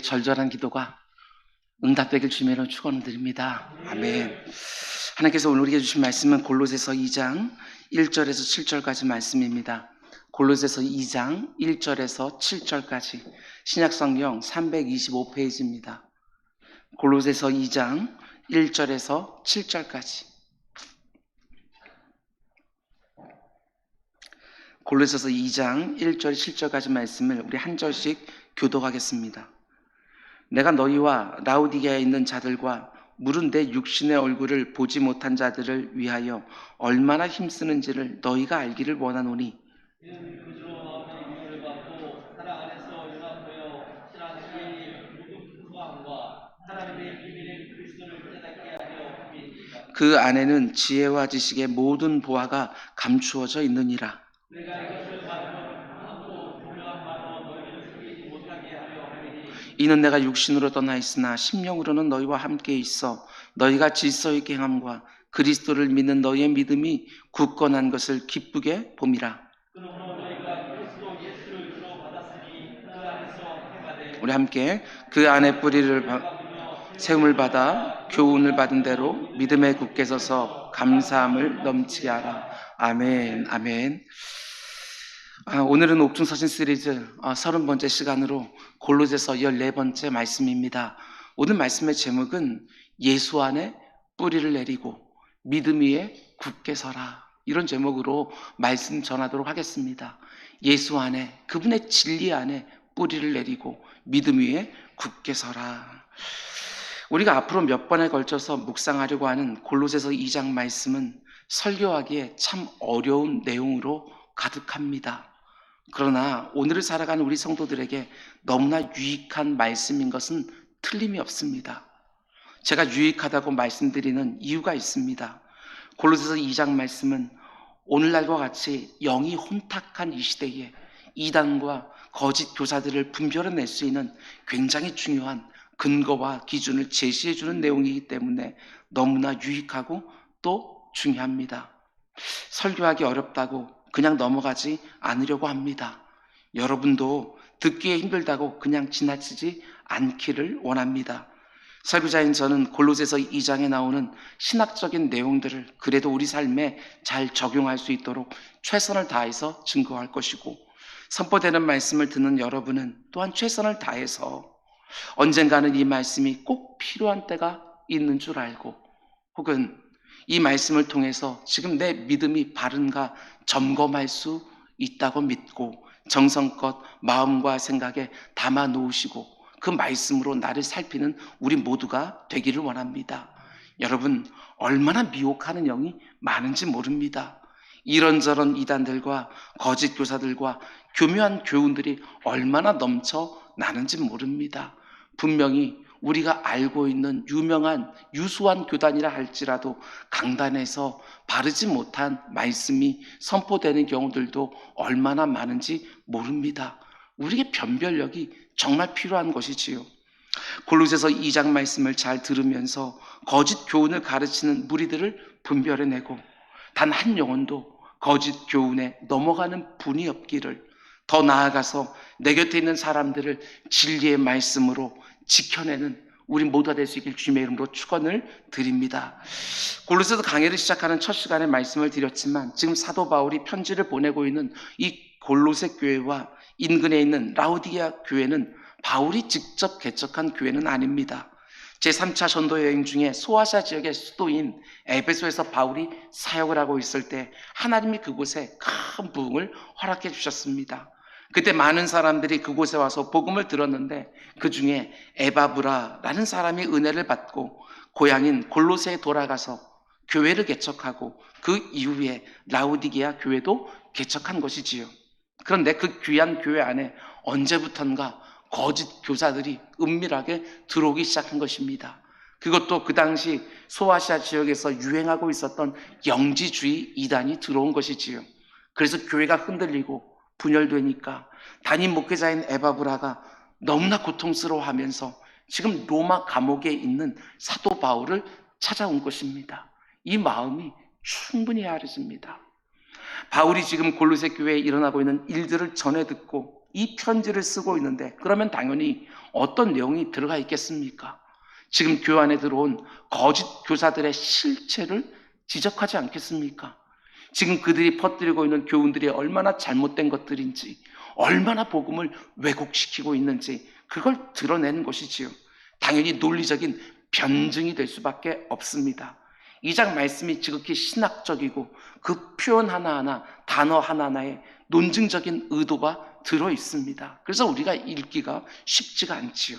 절절한 기도가 응답되길 주님으로 축원드립니다. 아멘. 하나님께서 오늘 우리에게 주신 말씀은 골로새서 2장 1절에서 7절까지 말씀입니다. 골로새서 2장 1절에서 7절까지 신약성경 325페이지입니다. 골로새서 2장 1절에서 7절까지 골로새서 2장 1절 7절까지 말씀을 우리 한 절씩 교독하겠습니다. 내가 너희와 라우디게아에 있는 자들과 물은 내 육신의 얼굴을 보지 못한 자들을 위하여 얼마나 힘쓰는지를 너희가 알기를 원하노니 그 안에는 지혜와 지식의 모든 보화가 감추어져 있느니라. 이는 내가 육신으로 떠나 있으나 심령으로는 너희와 함께 있어 너희가 질서 있게 행함과 그리스도를 믿는 너희의 믿음이 굳건한 것을 기쁘게 봄이라. 우리 함께 그 안에 뿌리를 세움을 받아 교훈을 받은 대로 믿음에 굳게 서서 감사함을 넘치게 하라. 아멘. 아멘. 오늘은 옥중서신 시리즈 30번째 시간으로 골로새서 14번째 말씀입니다. 오늘 말씀의 제목은 예수 안에 뿌리를 내리고 믿음 위에 굳게 서라, 이런 제목으로 말씀 전하도록 하겠습니다. 예수 안에, 그분의 진리 안에 뿌리를 내리고 믿음 위에 굳게 서라. 우리가 앞으로 몇 번에 걸쳐서 묵상하려고 하는 골로새서 2장 말씀은 설교하기에 참 어려운 내용으로 가득합니다. 그러나 오늘을 살아가는 우리 성도들에게 너무나 유익한 말씀인 것은 틀림이 없습니다. 제가 유익하다고 말씀드리는 이유가 있습니다. 골로새서 2장 말씀은 오늘날과 같이 영이 혼탁한 이 시대에 이단과 거짓 교사들을 분별해낼 수 있는 굉장히 중요한 근거와 기준을 제시해주는 내용이기 때문에 너무나 유익하고 또 중요합니다. 설교하기 어렵다고 그냥 넘어가지 않으려고 합니다. 여러분도 듣기에 힘들다고 그냥 지나치지 않기를 원합니다. 설교자인 저는 골로새서 2장에 나오는 신학적인 내용들을 그래도 우리 삶에 잘 적용할 수 있도록 최선을 다해서 증거할 것이고, 선포되는 말씀을 듣는 여러분은 또한 최선을 다해서 언젠가는 이 말씀이 꼭 필요한 때가 있는 줄 알고, 혹은 이 말씀을 통해서 지금 내 믿음이 바른가 점검할 수 있다고 믿고 정성껏 마음과 생각에 담아 놓으시고 그 말씀으로 나를 살피는 우리 모두가 되기를 원합니다. 여러분, 얼마나 미혹하는 영이 많은지 모릅니다. 이런저런 이단들과 거짓 교사들과 교묘한 교훈들이 얼마나 넘쳐나는지 모릅니다. 분명히 우리가 알고 있는 유명한 유수한 교단이라 할지라도 강단에서 바르지 못한 말씀이 선포되는 경우들도 얼마나 많은지 모릅니다. 우리에게 변별력이 정말 필요한 것이지요. 골로새서 2장 말씀을 잘 들으면서 거짓 교훈을 가르치는 무리들을 분별해내고 단 한 영혼도 거짓 교훈에 넘어가는 분이 없기를, 더 나아가서 내 곁에 있는 사람들을 진리의 말씀으로 지켜내는 우리 모두가 될 수 있길 주님의 이름으로 축원을 드립니다. 골로새서 강해를 시작하는 첫 시간에 말씀을 드렸지만 지금 사도 바울이 편지를 보내고 있는 이 골로새 교회와 인근에 있는 라우디게아 교회는 바울이 직접 개척한 교회는 아닙니다. 제3차 전도 여행 중에 소아시아 지역의 수도인 에베소에서 바울이 사역을 하고 있을 때 하나님이 그곳에 큰 부흥을 허락해 주셨습니다. 그때 많은 사람들이 그곳에 와서 복음을 들었는데 그 중에 에바브라라는 사람이 은혜를 받고 고향인 골로새에 돌아가서 교회를 개척하고 그 이후에 라우디게아 교회도 개척한 것이지요. 그런데 그 귀한 교회 안에 언제부턴가 거짓 교사들이 은밀하게 들어오기 시작한 것입니다. 그것도 그 당시 소아시아 지역에서 유행하고 있었던 영지주의 이단이 들어온 것이지요. 그래서 교회가 흔들리고 분열되니까 담임 목회자인 에바브라가 너무나 고통스러워하면서 지금 로마 감옥에 있는 사도 바울을 찾아온 것입니다. 이 마음이 충분히 헤아려집니다. 바울이 지금 골로새 교회에 일어나고 있는 일들을 전해 듣고 이 편지를 쓰고 있는데 그러면 당연히 어떤 내용이 들어가 있겠습니까? 지금 교회 안에 들어온 거짓 교사들의 실체를 지적하지 않겠습니까? 지금 그들이 퍼뜨리고 있는 교훈들이 얼마나 잘못된 것들인지, 얼마나 복음을 왜곡시키고 있는지 그걸 드러내는 것이지요. 당연히 논리적인 변증이 될 수밖에 없습니다. 이 장 말씀이 지극히 신학적이고 그 표현 하나하나, 단어 하나하나에 논증적인 의도가 들어 있습니다. 그래서 우리가 읽기가 쉽지가 않지요.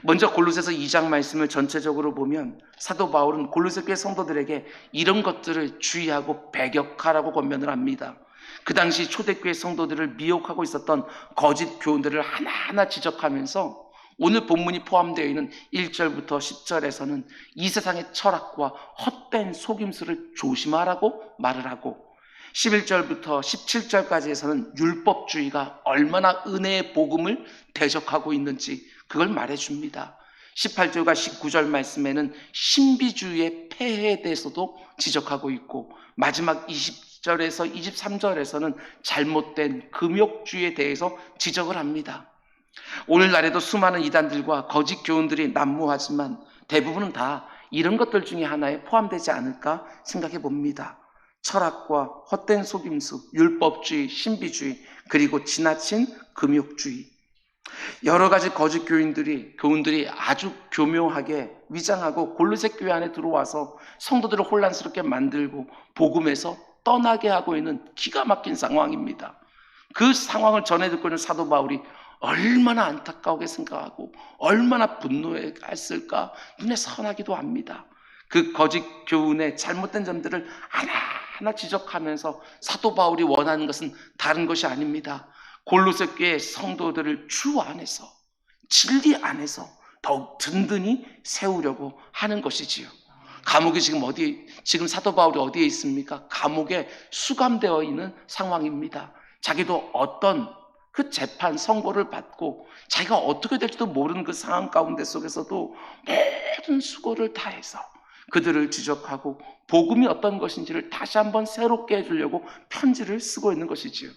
먼저 골로새서 2장 말씀을 전체적으로 보면 사도 바울은 골로새 교회 성도들에게 이런 것들을 주의하고 배격하라고 권면을 합니다. 그 당시 초대교회 성도들을 미혹하고 있었던 거짓 교훈들을 하나하나 지적하면서 오늘 본문이 포함되어 있는 1절부터 10절에서는 이 세상의 철학과 헛된 속임수를 조심하라고 말을 하고 11절부터 17절까지에서는 율법주의가 얼마나 은혜의 복음을 대적하고 있는지 그걸 말해줍니다. 18절과 19절 말씀에는 신비주의의 폐해에 대해서도 지적하고 있고 마지막 20절에서 23절에서는 잘못된 금욕주의에 대해서 지적을 합니다. 오늘날에도 수많은 이단들과 거짓 교훈들이 난무하지만 대부분은 다 이런 것들 중에 하나에 포함되지 않을까 생각해 봅니다. 철학과 헛된 속임수, 율법주의, 신비주의, 그리고 지나친 금욕주의. 여러 가지 거짓 교훈들이 아주 교묘하게 위장하고 골로새 교회 안에 들어와서 성도들을 혼란스럽게 만들고 복음에서 떠나게 하고 있는 기가 막힌 상황입니다. 그 상황을 전해 듣고 있는 사도 바울이 얼마나 안타까우게 생각하고 얼마나 분노했을까 눈에 선하기도 합니다. 그 거짓 교훈의 잘못된 점들을 하나하나 지적하면서 사도 바울이 원하는 것은 다른 것이 아닙니다. 골로새 교회 성도들을 주 안에서, 진리 안에서 더욱 든든히 세우려고 하는 것이지요. 감옥이 지금 사도 바울이 어디에 있습니까? 감옥에 수감되어 있는 상황입니다. 자기도 어떤 그 재판 선고를 받고 자기가 어떻게 될지도 모르는 그 상황 가운데 속에서도 모든 수고를 다해서 그들을 지적하고 복음이 어떤 것인지를 다시 한번 새롭게 해주려고 편지를 쓰고 있는 것이지요.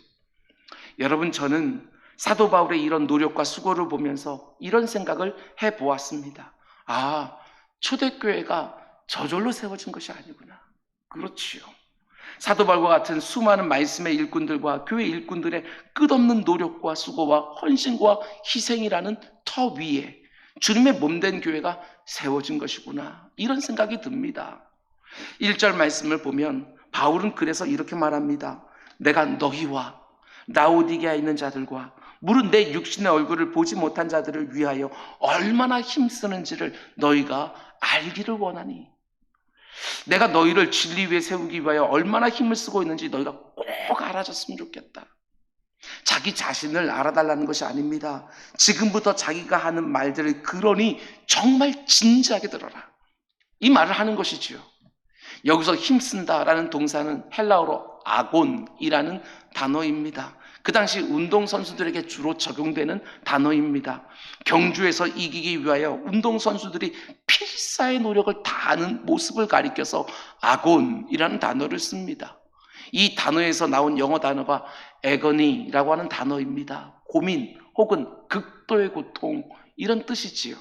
여러분, 저는 사도 바울의 이런 노력과 수고를 보면서 이런 생각을 해보았습니다. 아, 초대교회가 저절로 세워진 것이 아니구나. 그렇지요. 사도 바울과 같은 수많은 말씀의 일꾼들과 교회 일꾼들의 끝없는 노력과 수고와 헌신과 희생이라는 터 위에 주님의 몸된 교회가 세워진 것이구나. 이런 생각이 듭니다. 1절 말씀을 보면 바울은 그래서 이렇게 말합니다. 내가 너희와 라오디게아에 있는 자들과 무릇 내 육신의 얼굴을 보지 못한 자들을 위하여 얼마나 힘쓰는지를 너희가 알기를 원하니. 내가 너희를 진리 위에 세우기 위하여 얼마나 힘을 쓰고 있는지 너희가 꼭 알아줬으면 좋겠다. 자기 자신을 알아달라는 것이 아닙니다. 지금부터 자기가 하는 말들을 그러니 정말 진지하게 들어라. 이 말을 하는 것이지요. 여기서 힘쓴다라는 동사는 헬라어로 아곤이라는 단어입니다. 그 당시 운동선수들에게 주로 적용되는 단어입니다. 경주에서 이기기 위하여 운동선수들이 필사의 노력을 다하는 모습을 가리켜서 아곤이라는 단어를 씁니다. 이 단어에서 나온 영어 단어가 agony라고 하는 단어입니다. 고민 혹은 극도의 고통 이런 뜻이지요.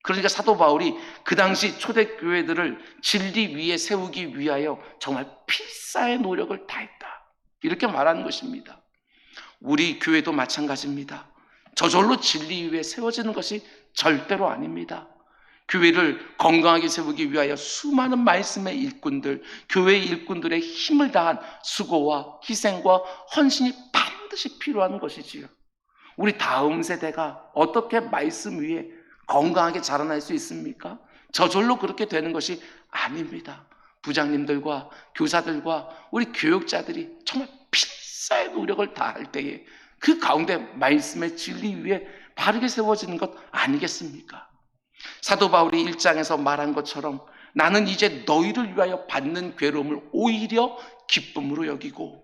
그러니까 사도 바울이 그 당시 초대교회들을 진리 위에 세우기 위하여 정말 필사의 노력을 다했다. 이렇게 말하는 것입니다. 우리 교회도 마찬가지입니다. 저절로 진리 위에 세워지는 것이 절대로 아닙니다. 교회를 건강하게 세우기 위하여 수많은 말씀의 일꾼들, 교회의 일꾼들의 힘을 다한 수고와 희생과 헌신이 반드시 필요한 것이지요. 우리 다음 세대가 어떻게 말씀 위에 건강하게 자라날 수 있습니까? 저절로 그렇게 되는 것이 아닙니다. 부장님들과 교사들과 우리 교육자들이 정말 필사의 노력을 다할 때에 그 가운데 말씀의 진리 위에 바르게 세워지는 것 아니겠습니까? 사도 바울이 1장에서 말한 것처럼 나는 이제 너희를 위하여 받는 괴로움을 오히려 기쁨으로 여기고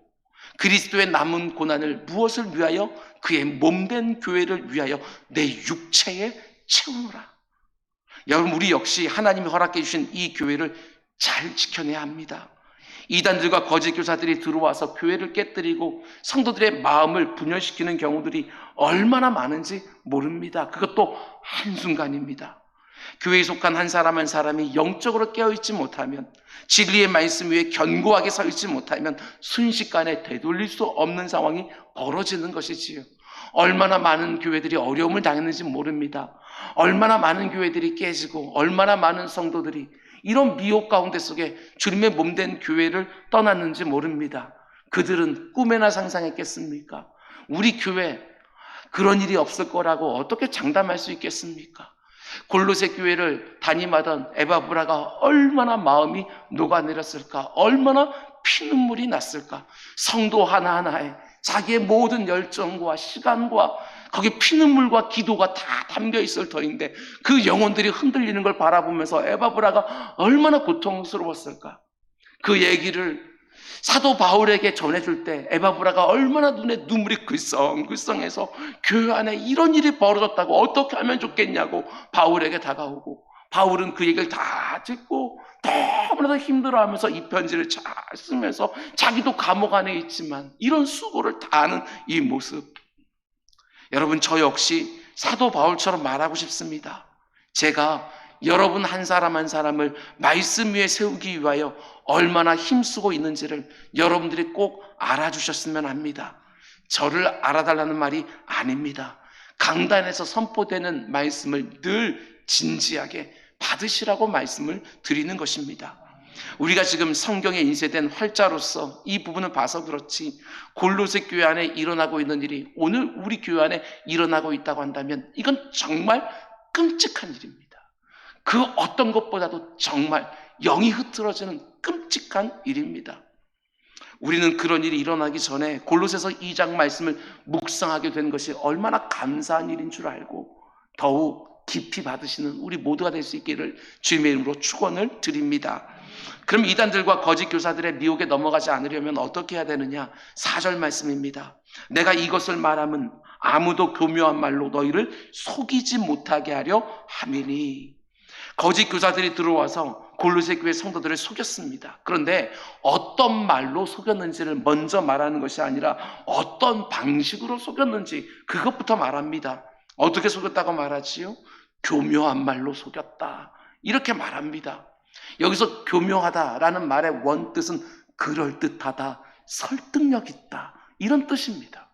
그리스도의 남은 고난을 무엇을 위하여? 그의 몸된 교회를 위하여 내 육체에 채우노라. 여러분, 우리 역시 하나님이 허락해 주신 이 교회를 잘 지켜내야 합니다. 이단들과 거짓 교사들이 들어와서 교회를 깨뜨리고 성도들의 마음을 분열시키는 경우들이 얼마나 많은지 모릅니다. 그것도 한순간입니다. 교회에 속한 한 사람 한 사람이 영적으로 깨어있지 못하면, 진리의 말씀 위에 견고하게 서 있지 못하면 순식간에 되돌릴 수 없는 상황이 벌어지는 것이지요. 얼마나 많은 교회들이 어려움을 당했는지 모릅니다. 얼마나 많은 교회들이 깨지고 얼마나 많은 성도들이 이런 미혹 가운데 속에 주님의 몸된 교회를 떠났는지 모릅니다. 그들은 꿈에나 상상했겠습니까? 우리 교회 그런 일이 없을 거라고 어떻게 장담할 수 있겠습니까? 골로새 교회를 담임하던 에바브라가 얼마나 마음이 녹아내렸을까? 얼마나 피눈물이 났을까? 성도 하나하나에 자기의 모든 열정과 시간과 거기에 피눈물과 기도가 다 담겨 있을 터인데 그 영혼들이 흔들리는 걸 바라보면서 에바브라가 얼마나 고통스러웠을까? 그 얘기를 사도 바울에게 전해줄 때 에바브라가 얼마나 눈에 눈물이 글썽글썽해서 교회 안에 이런 일이 벌어졌다고 어떻게 하면 좋겠냐고 바울에게 다가오고, 바울은 그 얘기를 다 듣고 너무나도 힘들어하면서 이 편지를 잘 쓰면서 자기도 감옥 안에 있지만 이런 수고를 다하는 이 모습, 여러분, 저 역시 사도 바울처럼 말하고 싶습니다. 제가 여러분 한 사람 한 사람을 말씀 위에 세우기 위하여 얼마나 힘쓰고 있는지를 여러분들이 꼭 알아주셨으면 합니다. 저를 알아달라는 말이 아닙니다. 강단에서 선포되는 말씀을 늘 진지하게 받으시라고 말씀을 드리는 것입니다. 우리가 지금 성경에 인쇄된 활자로서 이 부분을 봐서 그렇지, 골로새 교회 안에 일어나고 있는 일이 오늘 우리 교회 안에 일어나고 있다고 한다면 이건 정말 끔찍한 일입니다. 그 어떤 것보다도 정말 영이 흐트러지는 끔찍한 일입니다. 우리는 그런 일이 일어나기 전에 골로새서 2장 말씀을 묵상하게 된 것이 얼마나 감사한 일인 줄 알고 더욱 깊이 받으시는 우리 모두가 될 수 있기를 주님의 이름으로 축원을 드립니다. 그럼 이단들과 거짓 교사들의 미혹에 넘어가지 않으려면 어떻게 해야 되느냐? 4절 말씀입니다. 내가 이것을 말하면 아무도 교묘한 말로 너희를 속이지 못하게 하려 함이니. 거짓 교사들이 들어와서 골로새 교회 성도들을 속였습니다. 그런데 어떤 말로 속였는지를 먼저 말하는 것이 아니라 어떤 방식으로 속였는지 그것부터 말합니다. 어떻게 속였다고 말하지요? 교묘한 말로 속였다, 이렇게 말합니다. 여기서 교묘하다라는 말의 원뜻은 그럴듯하다, 설득력 있다, 이런 뜻입니다.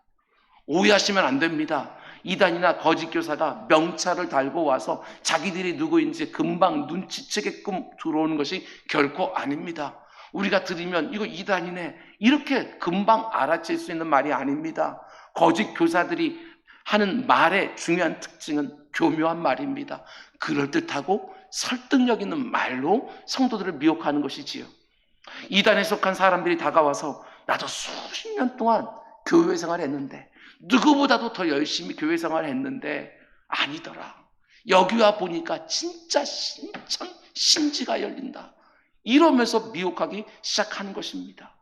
오해하시면 안 됩니다. 이단이나 거짓 교사가 명찰을 달고 와서 자기들이 누구인지 금방 눈치채게끔 들어오는 것이 결코 아닙니다. 우리가 들으면 이거 이단이네, 이렇게 금방 알아챌 수 있는 말이 아닙니다. 거짓 교사들이 하는 말의 중요한 특징은 교묘한 말입니다. 그럴듯하고 설득력 있는 말로 성도들을 미혹하는 것이지요. 이단에 속한 사람들이 다가와서 나도 수십 년 동안 교회 생활했는데, 누구보다도 더 열심히 교회 생활을 했는데 아니더라, 여기 와 보니까 진짜 심지가 열린다, 이러면서 미혹하기 시작하는 것입니다.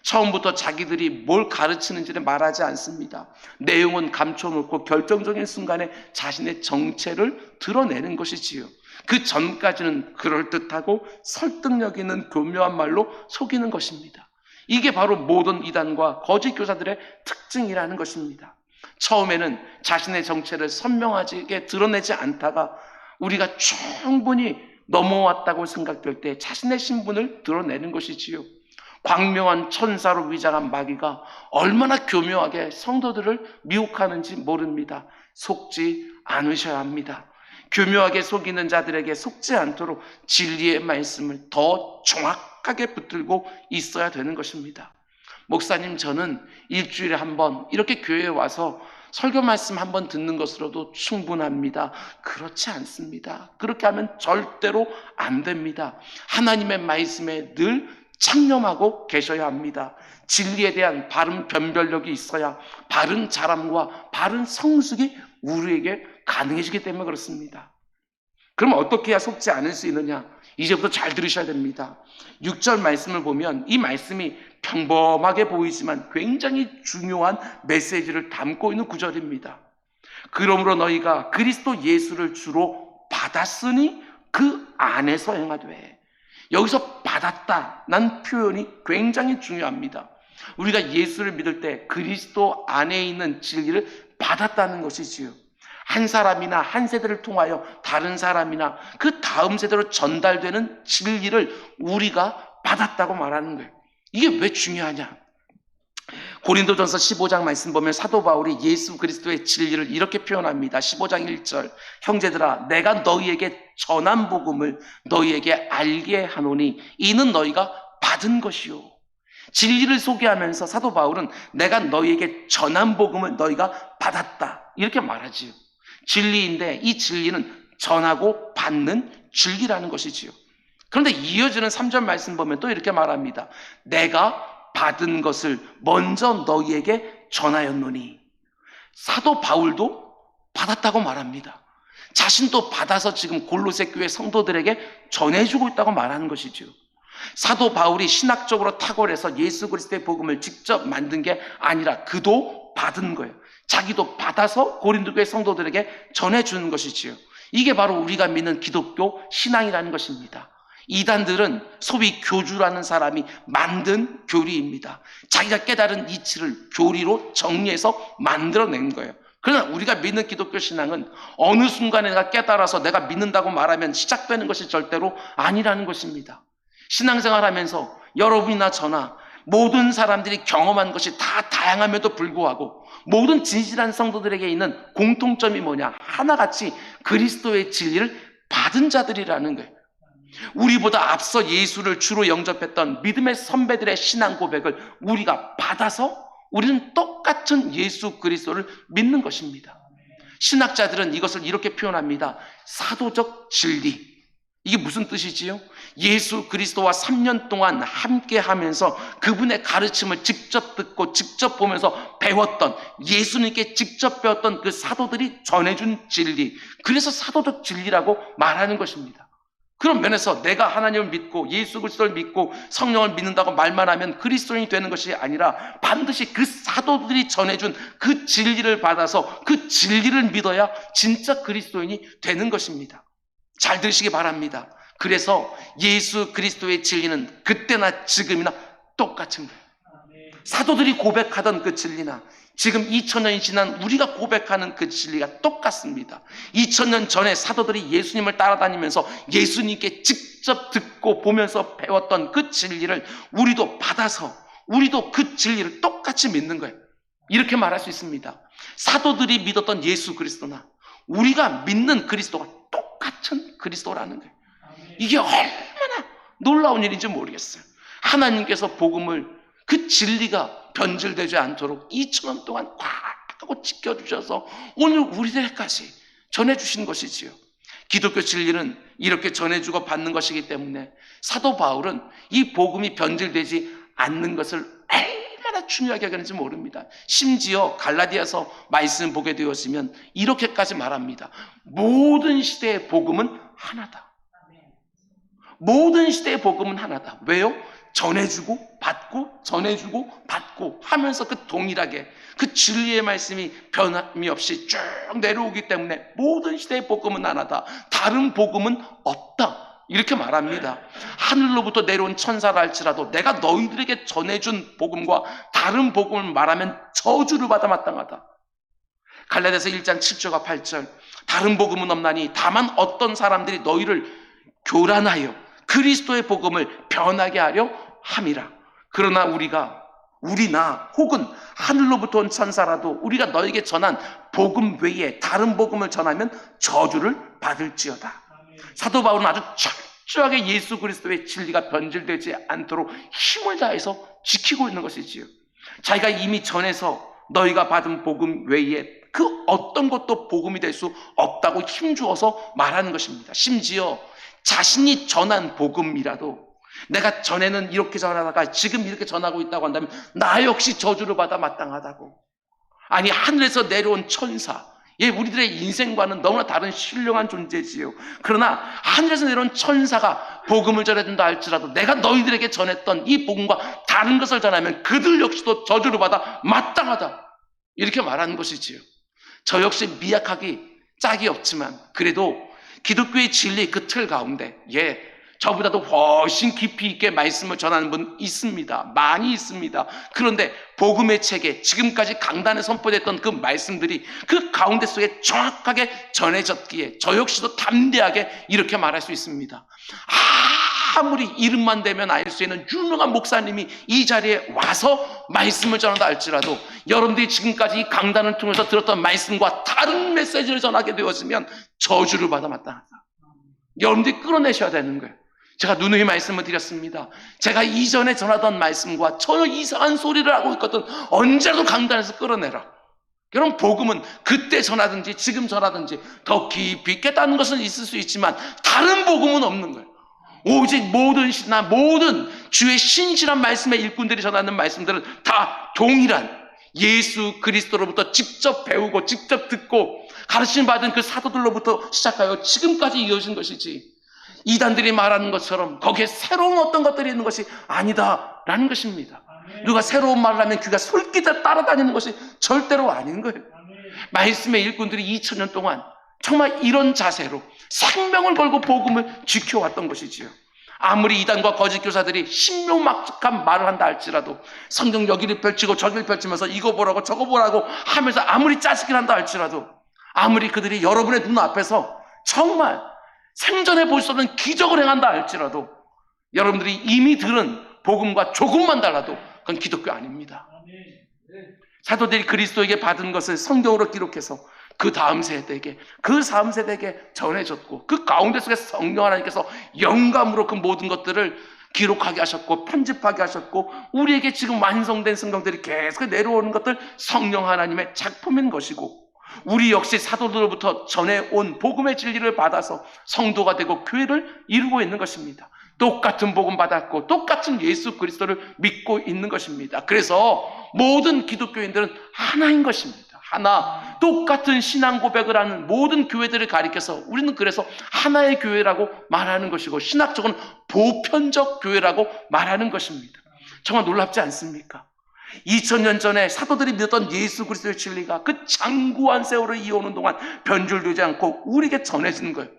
처음부터 자기들이 뭘 가르치는지를 말하지 않습니다. 내용은 감춰놓고 결정적인 순간에 자신의 정체를 드러내는 것이지요. 그 전까지는 그럴듯하고 설득력 있는 교묘한 말로 속이는 것입니다. 이게 바로 모든 이단과 거짓 교사들의 특징이라는 것입니다. 처음에는 자신의 정체를 선명하게 드러내지 않다가 우리가 충분히 넘어왔다고 생각될 때 자신의 신분을 드러내는 것이지요. 광명한 천사로 위장한 마귀가 얼마나 교묘하게 성도들을 미혹하는지 모릅니다. 속지 않으셔야 합니다. 교묘하게 속이는 자들에게 속지 않도록 진리의 말씀을 더 정확하게 붙들고 있어야 되는 것입니다. 목사님, 저는 일주일에 한 번 이렇게 교회에 와서 설교 말씀 한 번 듣는 것으로도 충분합니다. 그렇지 않습니다. 그렇게 하면 절대로 안 됩니다. 하나님의 말씀에 늘 창념하고 계셔야 합니다. 진리에 대한 바른 변별력이 있어야 바른 자람과 바른 성숙이 우리에게 가능해지기 때문에 그렇습니다. 그럼 어떻게 해야 속지 않을 수 있느냐? 이제부터 잘 들으셔야 됩니다. 6절 말씀을 보면 이 말씀이 평범하게 보이지만 굉장히 중요한 메시지를 담고 있는 구절입니다. 그러므로 너희가 그리스도 예수를 주로 받았으니 그 안에서 행하되. 여기서 받았다는 표현이 굉장히 중요합니다. 우리가 예수를 믿을 때 그리스도 안에 있는 진리를 받았다는 것이지요. 한 사람이나 한 세대를 통하여 다른 사람이나 그 다음 세대로 전달되는 진리를 우리가 받았다고 말하는 거예요. 이게 왜 중요하냐? 고린도전서 15장 말씀 보면 사도 바울이 예수 그리스도의 진리를 이렇게 표현합니다. 15장 1절, 형제들아 내가 너희에게 전한 복음을 너희에게 알게 하노니 이는 너희가 받은 것이요. 진리를 소개하면서 사도 바울은 내가 너희에게 전한 복음을 너희가 받았다 이렇게 말하지요. 진리인데 이 진리는 전하고 받는 진리라는 것이지요. 그런데 이어지는 3절 말씀 보면 또 이렇게 말합니다. 내가 받은 것을 먼저 너희에게 전하였노니. 사도 바울도 받았다고 말합니다. 자신도 받아서 지금 골로새 교회 성도들에게 전해주고 있다고 말하는 것이죠. 사도 바울이 신학적으로 탁월해서 예수 그리스도의 복음을 직접 만든 게 아니라 그도 받은 거예요. 자기도 받아서 고린도 교회 성도들에게 전해주는 것이지요. 이게 바로 우리가 믿는 기독교 신앙이라는 것입니다. 이단들은 소위 교주라는 사람이 만든 교리입니다. 자기가 깨달은 이치를 교리로 정리해서 만들어낸 거예요. 그러나 우리가 믿는 기독교 신앙은 어느 순간에 내가 깨달아서 내가 믿는다고 말하면 시작되는 것이 절대로 아니라는 것입니다. 신앙생활 하면서 여러분이나 저나 모든 사람들이 경험한 것이 다 다양함에도 불구하고 모든 진실한 성도들에게 있는 공통점이 뭐냐? 하나같이 그리스도의 진리를 받은 자들이라는 거예요. 우리보다 앞서 예수를 주로 영접했던 믿음의 선배들의 신앙 고백을 우리가 받아서 우리는 똑같은 예수 그리스도를 믿는 것입니다. 신학자들은 이것을 이렇게 표현합니다. 사도적 진리. 이게 무슨 뜻이지요? 예수 그리스도와 3년 동안 함께 하면서 그분의 가르침을 직접 듣고 직접 보면서 배웠던, 예수님께 직접 배웠던 그 사도들이 전해준 진리. 그래서 사도적 진리라고 말하는 것입니다. 그런 면에서 내가 하나님을 믿고 예수 그리스도를 믿고 성령을 믿는다고 말만 하면 그리스도인이 되는 것이 아니라 반드시 그 사도들이 전해준 그 진리를 받아서 그 진리를 믿어야 진짜 그리스도인이 되는 것입니다. 잘 들으시기 바랍니다. 그래서 예수 그리스도의 진리는 그때나 지금이나 똑같은 거예요. 사도들이 고백하던 그 진리나 지금 2000년이 지난 우리가 고백하는 그 진리가 똑같습니다. 2000년 전에 사도들이 예수님을 따라다니면서 예수님께 직접 듣고 보면서 배웠던 그 진리를 우리도 받아서 우리도 그 진리를 똑같이 믿는 거예요. 이렇게 말할 수 있습니다. 사도들이 믿었던 예수 그리스도나 우리가 믿는 그리스도가 똑같은 그리스도라는 거예요. 이게 얼마나 놀라운 일인지 모르겠어요. 하나님께서 복음을 그 진리가 변질되지 않도록 2000년 동안 꽉 하고 지켜주셔서 오늘 우리들까지 전해주신 것이지요. 기독교 진리는 이렇게 전해주고 받는 것이기 때문에 사도 바울은 이 복음이 변질되지 않는 것을 얼마나 중요하게 여기는지 모릅니다. 심지어 갈라디아서 말씀 보게 되었으면 이렇게까지 말합니다. 모든 시대의 복음은 하나다. 모든 시대의 복음은 하나다. 왜요? 전해주고 받고 전해주고 받고 하면서 그 동일하게 그 진리의 말씀이 변함이 없이 쭉 내려오기 때문에 모든 시대의 복음은 하나다. 다른 복음은 없다. 이렇게 말합니다. 하늘로부터 내려온 천사라 할지라도 내가 너희들에게 전해준 복음과 다른 복음을 말하면 저주를 받아 마땅하다. 갈라디아서 1장 7절과 8절 다른 복음은 없나니 다만 어떤 사람들이 너희를 교란하여 그리스도의 복음을 변하게 하려 함이라. 그러나 우리나 혹은 하늘로부터 온 천사라도 우리가 너에게 전한 복음 외에 다른 복음을 전하면 저주를 받을지어다. 사도 바울은 아주 철저하게 예수 그리스도의 진리가 변질되지 않도록 힘을 다해서 지키고 있는 것이지요. 자기가 이미 전해서 너희가 받은 복음 외에 그 어떤 것도 복음이 될 수 없다고 힘주어서 말하는 것입니다. 심지어 자신이 전한 복음이라도 내가 전에는 이렇게 전하다가 지금 이렇게 전하고 있다고 한다면 나 역시 저주를 받아 마땅하다고. 아니 하늘에서 내려온 천사, 우리들의 인생과는 너무나 다른 신령한 존재지요. 그러나 하늘에서 내려온 천사가 복음을 전해준다 할지라도 내가 너희들에게 전했던 이 복음과 다른 것을 전하면 그들 역시도 저주를 받아 마땅하다. 이렇게 말하는 것이지요. 저 역시 미약하기 짝이 없지만 그래도 기독교의 진리 그 틀 가운데 저보다도 훨씬 깊이 있게 말씀을 전하는 분 있습니다. 많이 있습니다. 그런데 복음의 체계, 지금까지 강단에 선포됐던 그 말씀들이 그 가운데 속에 정확하게 전해졌기에 저 역시도 담대하게 이렇게 말할 수 있습니다. 아무리 이름만 대면 알 수 있는 유명한 목사님이 이 자리에 와서 말씀을 전한다 할지라도 여러분들이 지금까지 이 강단을 통해서 들었던 말씀과 다른 메시지를 전하게 되었으면 저주를 받아 마땅하다. 여러분들이 끌어내셔야 되는 거예요. 제가 누누이 말씀을 드렸습니다. 제가 이전에 전하던 말씀과 전혀 이상한 소리를 하고 있거든 언제라도 강단에서 끌어내라. 여러분, 복음은 그때 전하든지 지금 전하든지 더 깊이 깨닫는 것은 있을 수 있지만 다른 복음은 없는 거예요. 오직 모든 신나 모든 주의 신실한 말씀의 일꾼들이 전하는 말씀들은 다 동일한 예수 그리스도로부터 직접 배우고 직접 듣고 가르침 받은 그 사도들로부터 시작하여 지금까지 이어진 것이지, 이단들이 말하는 것처럼 거기에 새로운 어떤 것들이 있는 것이 아니다라는 것입니다. 누가 새로운 말을 하면 귀가 솔깃해 따라다니는 것이 절대로 아닌 거예요. 말씀의 일꾼들이 2000년 동안 정말 이런 자세로 생명을 걸고 복음을 지켜왔던 것이지요. 아무리 이단과 거짓 교사들이 신묘막측한 말을 한다 할지라도 성경 여기를 펼치고 저기를 펼치면서 이거 보라고 저거 보라고 하면서 아무리 짜증을 한다 할지라도, 아무리 그들이 여러분의 눈앞에서 정말 생전에 볼 수 없는 기적을 행한다 할지라도 여러분들이 이미 들은 복음과 조금만 달라도 그건 기독교 아닙니다. 사도들이 그리스도에게 받은 것을 성경으로 기록해서 그 다음 세대에게 전해졌고 그 가운데 속에서 성령 하나님께서 영감으로 그 모든 것들을 기록하게 하셨고 편집하게 하셨고 우리에게 지금 완성된 성경들이 계속 내려오는 것들 성령 하나님의 작품인 것이고, 우리 역시 사도들로부터 전해온 복음의 진리를 받아서 성도가 되고 교회를 이루고 있는 것입니다. 똑같은 복음 받았고 똑같은 예수 그리스도를 믿고 있는 것입니다. 그래서 모든 기독교인들은 하나인 것입니다. 하나, 똑같은 신앙 고백을 하는 모든 교회들을 가리켜서 우리는 그래서 하나의 교회라고 말하는 것이고 신학적으로는 보편적 교회라고 말하는 것입니다. 정말 놀랍지 않습니까? 2000년 전에 사도들이 믿었던 예수 그리스도의 진리가 그 장구한 세월을 이어오는 동안 변질되지 않고 우리에게 전해지는 거예요.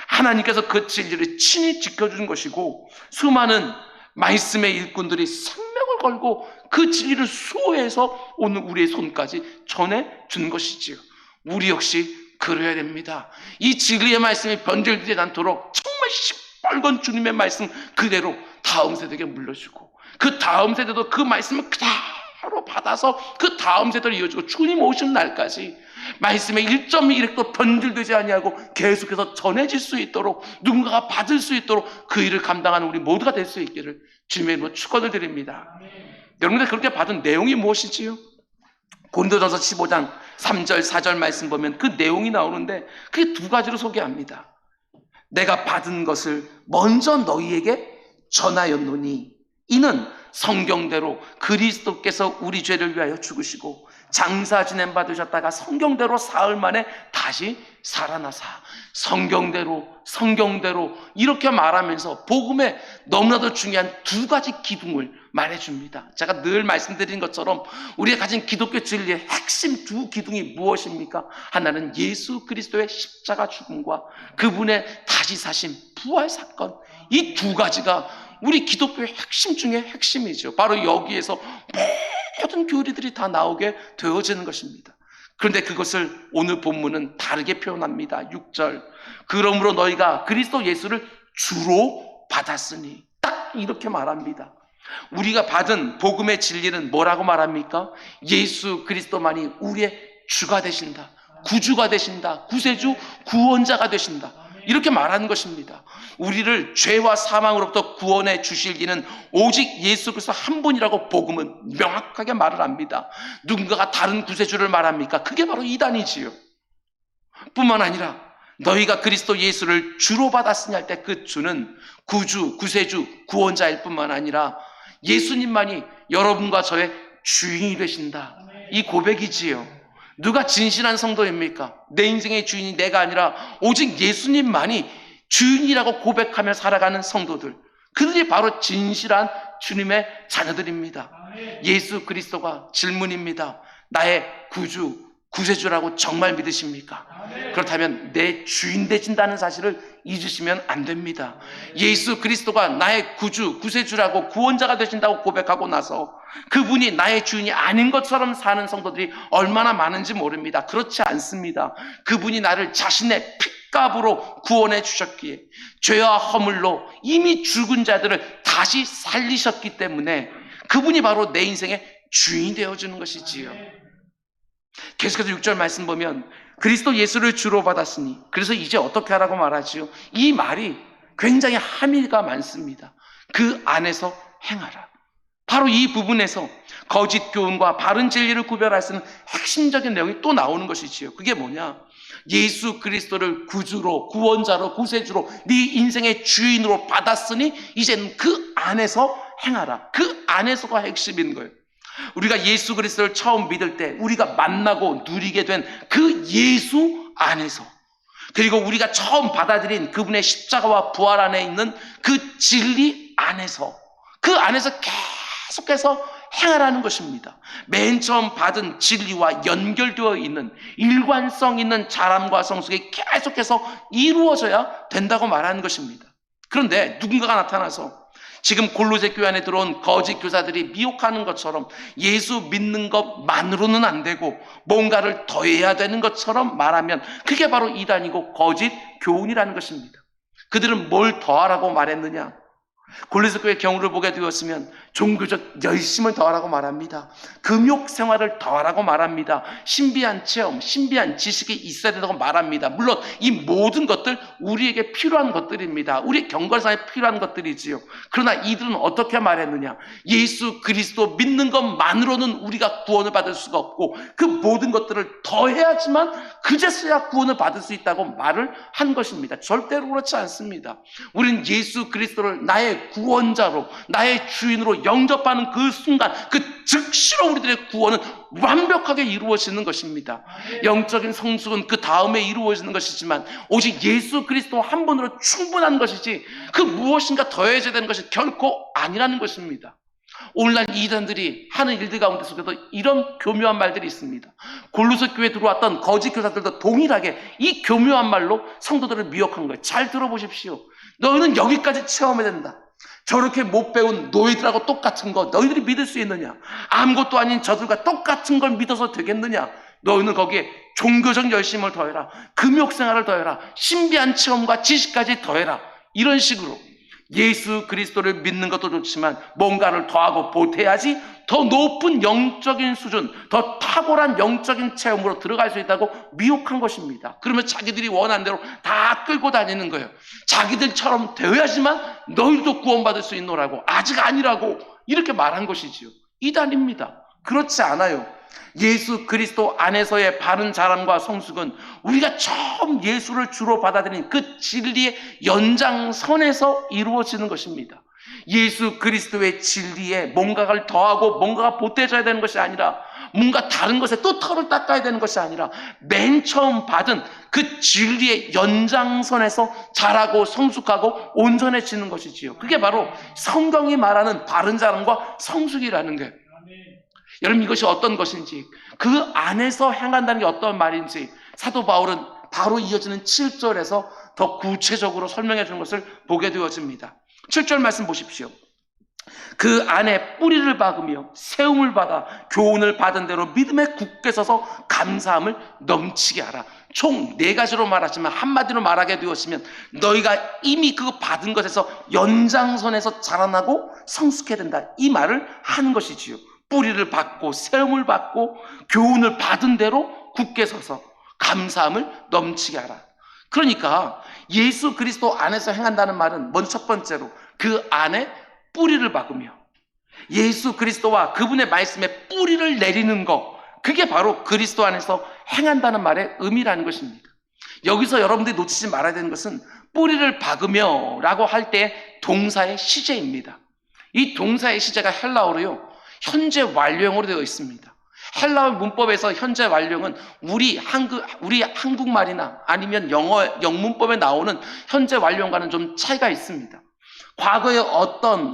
하나님께서 그 진리를 친히 지켜주는 것이고 수많은 말씀의 일꾼들이 생명을 걸고 그 진리를 수호해서 오늘 우리의 손까지 전해준 것이지요. 우리 역시 그래야 됩니다. 이 진리의 말씀이 변질되지 않도록 정말 시뻘건 주님의 말씀 그대로 다음 세대에게 물려주고 그 다음 세대도 그 말씀을 그대로 받아서 그 다음 세대를 이어주고 주님 오시는 날까지 말씀의 1.1획도 변질되지 아니하고 계속해서 전해질 수 있도록 누군가가 받을 수 있도록 그 일을 감당하는 우리 모두가 될 수 있기를 주님의 이름으로 축원을 드립니다. 여러분들 그렇게 받은 내용이 무엇이지요? 고린도전서 15장 3절 4절 말씀 보면 그 내용이 나오는데 그게 두 가지로 소개합니다. 내가 받은 것을 먼저 너희에게 전하였노니 이는 성경대로 그리스도께서 우리 죄를 위하여 죽으시고 장사 지냄 받으셨다가 성경대로 사흘 만에 다시 살아나사, 성경대로 이렇게 말하면서 복음에 너무나도 중요한 두 가지 기둥을 말해줍니다. 제가 늘 말씀드린 것처럼 우리가 가진 기독교 진리의 핵심 두 기둥이 무엇입니까? 하나는 예수 그리스도의 십자가 죽음과 그분의 다시 사심, 부활 사건, 이 두 가지가 우리 기독교의 핵심 중에 핵심이죠. 바로 여기에서 모든 교리들이 다 나오게 되어지는 것입니다. 그런데 그것을 오늘 본문은 다르게 표현합니다. 6절, 그러므로 너희가 그리스도 예수를 주로 받았으니, 딱 이렇게 말합니다. 우리가 받은 복음의 진리는 뭐라고 말합니까? 예수 그리스도만이 우리의 주가 되신다, 구주가 되신다, 구세주, 구원자가 되신다, 이렇게 말하는 것입니다. 우리를 죄와 사망으로부터 구원해 주실 이는 오직 예수 그리스도 한 분이라고 복음은 명확하게 말을 합니다. 누군가가 다른 구세주를 말합니까? 그게 바로 이단이지요. 뿐만 아니라 너희가 그리스도 예수를 주로 받았으니 할 때 그 주는 구주, 구세주, 구원자일 뿐만 아니라 예수님만이 여러분과 저의 주인이 되신다, 이 고백이지요. 누가 진실한 성도입니까? 내 인생의 주인이 내가 아니라 오직 예수님만이 주인이라고 고백하며 살아가는 성도들, 그들이 바로 진실한 주님의 자녀들입니다. 예수 그리스도가 질문입니다. 나의 구주, 구세주라고 정말 믿으십니까? 그렇다면 내 주인 되신다는 사실을 잊으시면 안 됩니다. 예수 그리스도가 나의 구주, 구세주라고 구원자가 되신다고 고백하고 나서 그분이 나의 주인이 아닌 것처럼 사는 성도들이 얼마나 많은지 모릅니다. 그렇지 않습니다. 그분이 나를 자신의 핏값으로 구원해 주셨기에 죄와 허물로 이미 죽은 자들을 다시 살리셨기 때문에 그분이 바로 내 인생의 주인이 되어주는 것이지요. 계속해서 6절 말씀 보면 그리스도 예수를 주로 받았으니 그래서 이제 어떻게 하라고 말하지요? 이 말이 굉장히 함의가 많습니다. 그 안에서 행하라. 바로 이 부분에서 거짓 교훈과 바른 진리를 구별할 수 있는 핵심적인 내용이 또 나오는 것이지요. 그게 뭐냐? 예수 그리스도를 구주로, 구원자로, 구세주로 네 인생의 주인으로 받았으니 이제는 그 안에서 행하라. 그 안에서가 핵심인 거예요. 우리가 예수 그리스도를 처음 믿을 때 우리가 만나고 누리게 된 그 예수 안에서, 그리고 우리가 처음 받아들인 그분의 십자가와 부활 안에 있는 그 진리 안에서, 그 안에서 계속해서 행하라는 것입니다. 맨 처음 받은 진리와 연결되어 있는 일관성 있는 자람과 성숙이 계속해서 이루어져야 된다고 말하는 것입니다. 그런데 누군가가 나타나서 지금 골로새 교회 안에 들어온 거짓 교사들이 미혹하는 것처럼 예수 믿는 것만으로는 안 되고 뭔가를 더해야 되는 것처럼 말하면 그게 바로 이단이고 거짓 교훈이라는 것입니다. 그들은 뭘 더하라고 말했느냐? 골로새 교회 경우를 보게 되었으면 종교적 열심을 더하라고 말합니다. 금욕 생활을 더하라고 말합니다. 신비한 체험, 신비한 지식이 있어야 된다고 말합니다. 물론 이 모든 것들 우리에게 필요한 것들입니다. 우리 경건상에 필요한 것들이지요. 그러나 이들은 어떻게 말했느냐? 예수 그리스도 믿는 것만으로는 우리가 구원을 받을 수가 없고 그 모든 것들을 더해야지만 그제서야 구원을 받을 수 있다고 말을 한 것입니다. 절대로 그렇지 않습니다. 우리는 예수 그리스도를 나의 구원자로, 나의 주인으로 영접하는 그 순간, 그 즉시로 우리들의 구원은 완벽하게 이루어지는 것입니다. 영적인 성숙은 그 다음에 이루어지는 것이지만 오직 예수 그리스도 한 분으로 충분한 것이지 그 무엇인가 더해져야 되는 것이 결코 아니라는 것입니다. 오늘날 이단들이 하는 일들 가운데 속에도 이런 교묘한 말들이 있습니다. 골로새 교회에 들어왔던 거짓 교사들도 동일하게 이 교묘한 말로 성도들을 미혹한 거예요. 잘 들어보십시오. 너희는 여기까지 체험해야 된다. 저렇게 못 배운 너희들하고 똑같은 거 너희들이 믿을 수 있느냐? 아무것도 아닌 저들과 똑같은 걸 믿어서 되겠느냐? 너희는 거기에 종교적 열심을 더해라. 금욕생활을 더해라. 신비한 체험과 지식까지 더해라. 이런 식으로 예수 그리스도를 믿는 것도 좋지만 뭔가를 더하고 보태야지 더 높은 영적인 수준, 더 탁월한 영적인 체험으로 들어갈 수 있다고 미혹한 것입니다. 그러면 자기들이 원하는 대로 다 끌고 다니는 거예요. 자기들처럼 되어야지만 너희도 구원받을 수 있노라고, 아직 아니라고 이렇게 말한 것이지요. 이단입니다. 그렇지 않아요. 예수 그리스도 안에서의 바른 자람과 성숙은 우리가 처음 예수를 주로 받아들인 그 진리의 연장선에서 이루어지는 것입니다. 예수 그리스도의 진리에 뭔가를 더하고 뭔가가 보태져야 되는 것이 아니라 뭔가 다른 것에 또 털을 닦아야 되는 것이 아니라 맨 처음 받은 그 진리의 연장선에서 자라고 성숙하고 온전해지는 것이지요. 그게 바로 성경이 말하는 바른 자람과 성숙이라는 거예요. 여러분, 이것이 어떤 것인지, 그 안에서 행한다는 게 어떤 말인지 사도 바울은 바로 이어지는 7절에서 더 구체적으로 설명해 주는 것을 보게 되어집니다. 7절 말씀 보십시오. 그 안에 뿌리를 박으며 세움을 받아 교훈을 받은 대로 믿음에 굳게 서서 감사함을 넘치게 하라. 총 4가지로 말하지만 한마디로 말하게 되었으면 너희가 이미 그거 받은 것에서 연장선에서 자라나고 성숙해야 된다, 이 말을 하는 것이지요. 뿌리를 받고 세움을 받고 교훈을 받은 대로 굳게 서서 감사함을 넘치게 하라. 그러니까 예수 그리스도 안에서 행한다는 말은 먼저 첫 번째로 그 안에 뿌리를 박으며 예수 그리스도와 그분의 말씀에 뿌리를 내리는 것, 그게 바로 그리스도 안에서 행한다는 말의 의미라는 것입니다. 여기서 여러분들이 놓치지 말아야 되는 것은 뿌리를 박으며 라고 할 때 동사의 시제입니다. 이 동사의 시제가 헬라어로요, 현재 완료형으로 되어 있습니다. 헬라어 문법에서 현재 완료형은 우리 한국말이나 아니면 영어 영문법에 나오는 현재 완료형과는 좀 차이가 있습니다. 과거에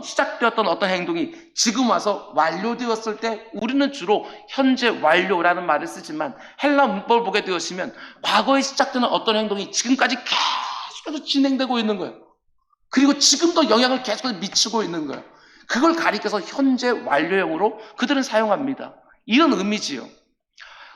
시작되었던 어떤 행동이 지금 와서 완료되었을 때 우리는 주로 현재 완료라는 말을 쓰지만 헬라 문법을 보게 되었으면 과거에 시작되는 어떤 행동이 지금까지 계속해서 진행되고 있는 거예요. 그리고 지금도 영향을 계속해서 미치고 있는 거예요. 그걸 가리켜서 현재 완료형으로 그들은 사용합니다. 이런 의미지요.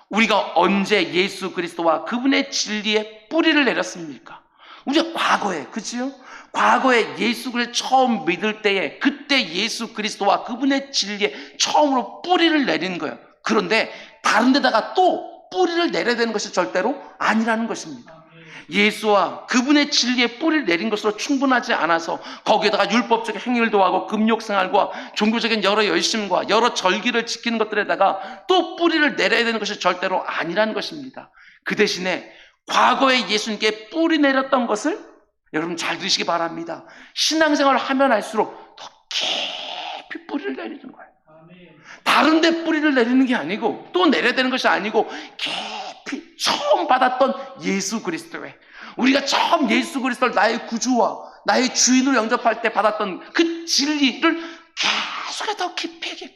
우리가 언제 예수 그리스도와 그분의 진리에 뿌리를 내렸습니까? 우리가 과거에, 그치요? 과거에 예수 그리스도를 처음 믿을 때에 그때 예수 그리스도와 그분의 진리에 처음으로 뿌리를 내린 거예요. 그런데 다른 데다가 또 뿌리를 내려야 되는 것이 절대로 아니라는 것입니다. 예수와 그분의 진리에 뿌리를 내린 것으로 충분하지 않아서 거기에다가 율법적인 행위를 더하고 금욕생활과 종교적인 여러 열심과 여러 절기를 지키는 것들에다가 또 뿌리를 내려야 되는 것이 절대로 아니라는 것입니다. 그 대신에 과거에 예수님께 뿌리 내렸던 것을 여러분 잘 들으시기 바랍니다. 신앙생활을 하면 할수록 더 깊이 뿌리를 내리는 거예요. 다른 데 뿌리를 내리는 게 아니고 또 내려야 되는 것이 아니고 깊이 처음 받았던 예수 그리스도에 우리가 처음 예수 그리스도를 나의 구주와 나의 주인으로 영접할 때 받았던 그 진리를 계속해서 더 깊이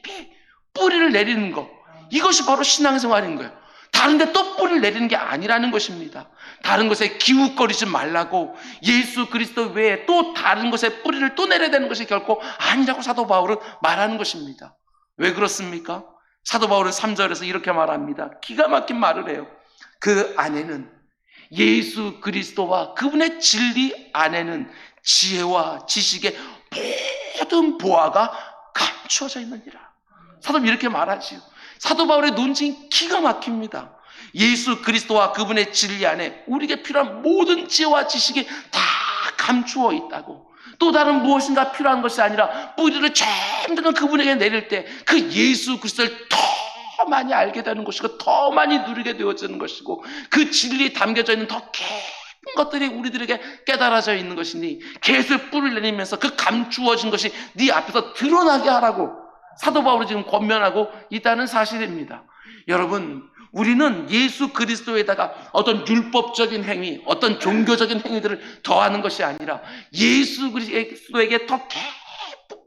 뿌리를 내리는 것, 이것이 바로 신앙생활인 거예요. 다른 데 또 뿌리를 내리는 게 아니라는 것입니다. 다른 것에 기웃거리지 말라고 예수 그리스도 외에 또 다른 것에 뿌리를 또 내려야 되는 것이 결코 아니라고 사도 바울은 말하는 것입니다. 왜 그렇습니까? 사도 바울은 3절에서 이렇게 말합니다. 기가 막힌 말을 해요. 그 안에는 예수 그리스도와 그분의 진리 안에는 지혜와 지식의 모든 보화가 감추어져 있느니라. 사도는 이렇게 말하지요. 사도 바울의 논증이 기가 막힙니다. 예수 그리스도와 그분의 진리 안에 우리에게 필요한 모든 지혜와 지식이 다 감추어 있다고. 또 다른 무엇인가 필요한 것이 아니라 뿌리를 전부 그분에게 내릴 때 그 예수 그리스도를 더 많이 알게 되는 것이고 더 많이 누리게 되어지는 것이고 그 진리에 담겨져 있는 더 깊은 것들이 우리들에게 깨달아져 있는 것이니 계속 뿌리를 내리면서 그 감추어진 것이 네 앞에서 드러나게 하라고 사도 바울이 지금 권면하고 있다는 사실입니다. 여러분, 우리는 예수 그리스도에다가 어떤 율법적인 행위, 어떤 종교적인 행위들을 더하는 것이 아니라 예수 그리스도에게 더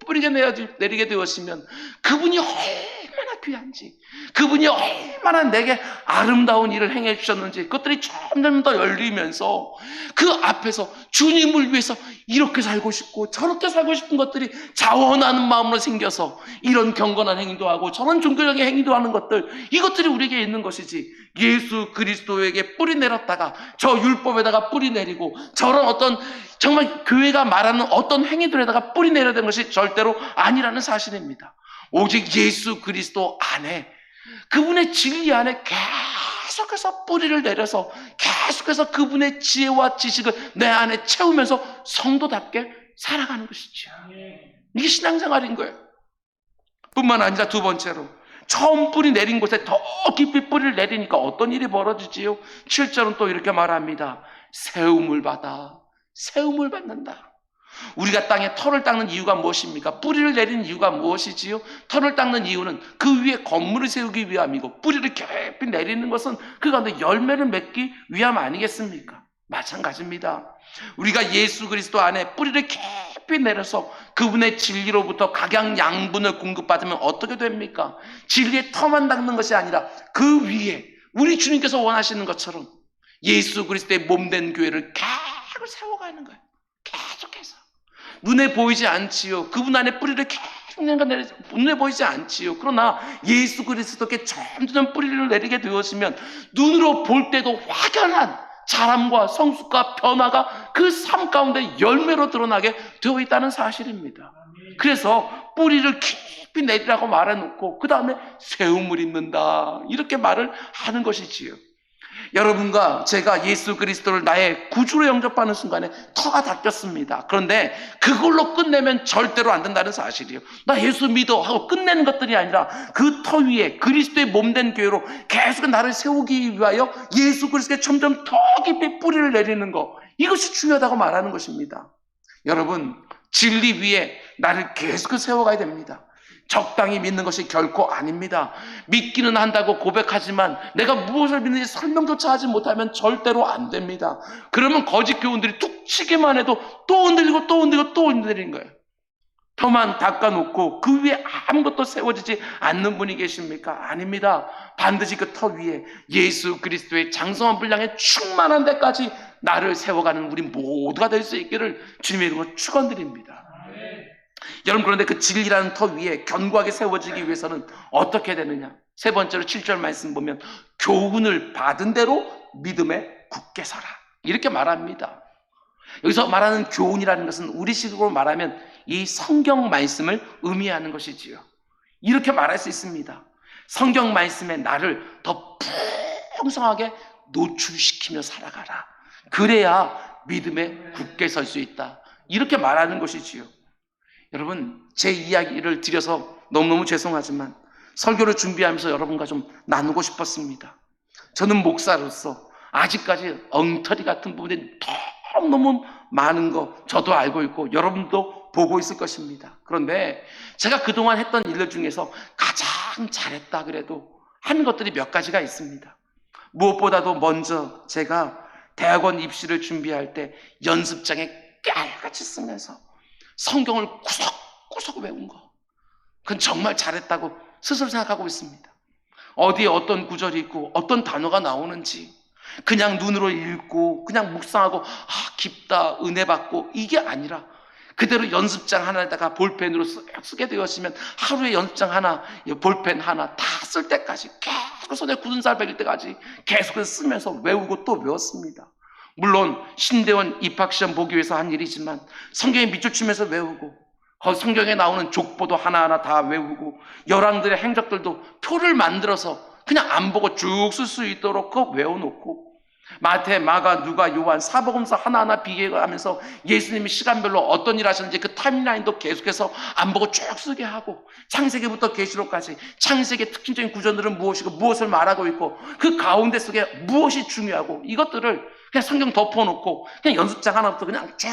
뿌리게 내리게 되었으면 그분이 얼마나 귀한지, 그분이 얼마나 내게 아름다운 일을 행해 주셨는지 그것들이 점점 더 열리면서 그 앞에서 주님을 위해서 이렇게 살고 싶고 저렇게 살고 싶은 것들이 자원하는 마음으로 생겨서 이런 경건한 행위도 하고 저런 종교적인 행위도 하는 것들, 이것들이 우리에게 있는 것이지 예수 그리스도에게 뿌리 내렸다가 저 율법에다가 뿌리 내리고 저런 어떤 정말 교회가 말하는 어떤 행위들에다가 뿌리 내려야 되는 것이 절대로 아니라는 사실입니다. 오직 예수 그리스도 안에 그분의 진리 안에 계속해서 뿌리를 내려서 계속해서 그분의 지혜와 지식을 내 안에 채우면서 성도답게 살아가는 것이죠. 이게 신앙생활인 거예요. 뿐만 아니라 두 번째로 처음 뿌리 내린 곳에 더 깊이 뿌리를 내리니까 어떤 일이 벌어지지요? 7절은 또 이렇게 말합니다. 세움을 받는다. 우리가 땅에 털을 닦는 이유가 무엇입니까? 뿌리를 내리는 이유가 무엇이지요? 털을 닦는 이유는 그 위에 건물을 세우기 위함이고 뿌리를 깊이 내리는 것은 그 가운데 열매를 맺기 위함 아니겠습니까? 마찬가지입니다. 우리가 예수 그리스도 안에 뿌리를 깊이 내려서 그분의 진리로부터 각양양분을 공급받으면 어떻게 됩니까? 진리의 터만 닦는 것이 아니라 그 위에 우리 주님께서 원하시는 것처럼 예수 그리스도의 몸된 교회를 계속 세워가는 거예요. 계속해서. 눈에 보이지 않지요. 그분 안에 뿌리를 계속 내리고 눈에 보이지 않지요. 그러나 예수 그리스도께 점점 뿌리를 내리게 되었으면 눈으로 볼 때도 확연한 자람과 성숙과 변화가 그 삶 가운데 열매로 드러나게 되어 있다는 사실입니다. 그래서 뿌리를 깊이 내리라고 말해놓고 그 다음에 세움을 입는다 이렇게 말을 하는 것이지요. 여러분과 제가 예수 그리스도를 나의 구주로 영접하는 순간에 터가 닦였습니다. 그런데 그걸로 끝내면 절대로 안 된다는 사실이에요. 나 예수 믿어 하고 끝내는 것들이 아니라 그 터 위에 그리스도의 몸된 교회로 계속 나를 세우기 위하여 예수 그리스도에 점점 더 깊이 뿌리를 내리는 것, 이것이 중요하다고 말하는 것입니다. 여러분, 진리 위에 나를 계속 세워가야 됩니다. 적당히 믿는 것이 결코 아닙니다. 믿기는 한다고 고백하지만 내가 무엇을 믿는지 설명조차 하지 못하면 절대로 안 됩니다. 그러면 거짓 교훈들이 툭 치기만 해도 또 흔들리고 또 흔들리고 또 흔들리는 거예요. 터만 닦아놓고 그 위에 아무것도 세워지지 않는 분이 계십니까? 아닙니다. 반드시 그 터 위에 예수 그리스도의 장성한 분량에 충만한 데까지 나를 세워가는 우리 모두가 될 수 있기를 주님의 이름으로 축원드립니다. 여러분, 그런데 그 진리라는 터 위에 견고하게 세워지기 위해서는 어떻게 되느냐? 세 번째로 7절 말씀 보면 교훈을 받은 대로 믿음에 굳게 서라, 이렇게 말합니다. 여기서 말하는 교훈이라는 것은 우리식으로 말하면 이 성경 말씀을 의미하는 것이지요. 이렇게 말할 수 있습니다. 성경 말씀에 나를 더 풍성하게 노출시키며 살아가라. 그래야 믿음에 굳게 설 수 있다. 이렇게 말하는 것이지요. 여러분, 제 이야기를 드려서 너무너무 죄송하지만 설교를 준비하면서 여러분과 좀 나누고 싶었습니다. 저는 목사로서 아직까지 엉터리 같은 부분이 너무너무 많은 거 저도 알고 있고 여러분도 보고 있을 것입니다. 그런데 제가 그동안 했던 일들 중에서 가장 잘했다 그래도 하는 것들이 몇 가지가 있습니다. 무엇보다도 먼저 제가 대학원 입시를 준비할 때 연습장에 깨알같이 쓰면서 성경을 구석구석 외운 거, 그건 정말 잘했다고 스스로 생각하고 있습니다. 어디에 어떤 구절이 있고 어떤 단어가 나오는지 그냥 눈으로 읽고 그냥 묵상하고 깊다, 은혜 받고, 이게 아니라 그대로 연습장 하나에다가 볼펜으로 쓰게 되었으면 하루에 연습장 하나, 볼펜 하나 다 쓸 때까지 계속 손에 굳은 살 베길 때까지 계속 쓰면서 외우고 또 외웠습니다. 물론 신대원 입학시험 보기 위해서 한 일이지만 성경에 밑줄 치면서 외우고, 성경에 나오는 족보도 하나하나 다 외우고, 열왕들의 행적들도 표를 만들어서 그냥 안 보고 쭉 쓸 수 있도록 그거 외워놓고, 마태, 마가, 누가, 요한, 사복음서 하나하나 비교하면서 예수님이 시간별로 어떤 일 하셨는지 그 타임라인도 계속해서 안 보고 쭉 쓰게 하고, 창세기부터 계시록까지 창세기의 특징적인 구절들은 무엇이고 무엇을 말하고 있고 그 가운데 속에 무엇이 중요하고, 이것들을 그냥 성경 덮어놓고 그냥 연습장 하나부터 그냥 쭉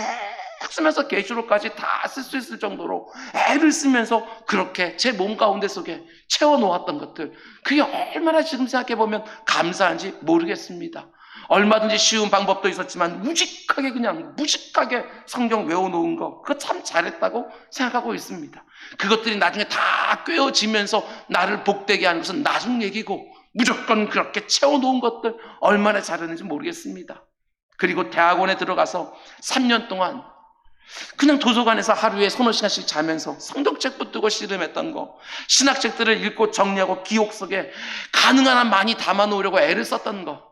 쓰면서 계시록까지 다 쓸 수 있을 정도로 애를 쓰면서 그렇게 제 몸 가운데 속에 채워놓았던 것들, 그게 얼마나 지금 생각해보면 감사한지 모르겠습니다. 얼마든지 쉬운 방법도 있었지만 무직하게 그냥 무식하게 성경 외워놓은 거, 그거 참 잘했다고 생각하고 있습니다. 그것들이 나중에 다 꿰어지면서 나를 복되게 하는 것은 나중 얘기고, 무조건 그렇게 채워놓은 것들 얼마나 잘했는지 모르겠습니다. 그리고 대학원에 들어가서 3년 동안 그냥 도서관에서 하루에 서너 시간씩 자면서 성경책 붙들고 씨름했던 거, 신학책들을 읽고 정리하고 기억 속에 가능한 한 많이 담아놓으려고 애를 썼던 거,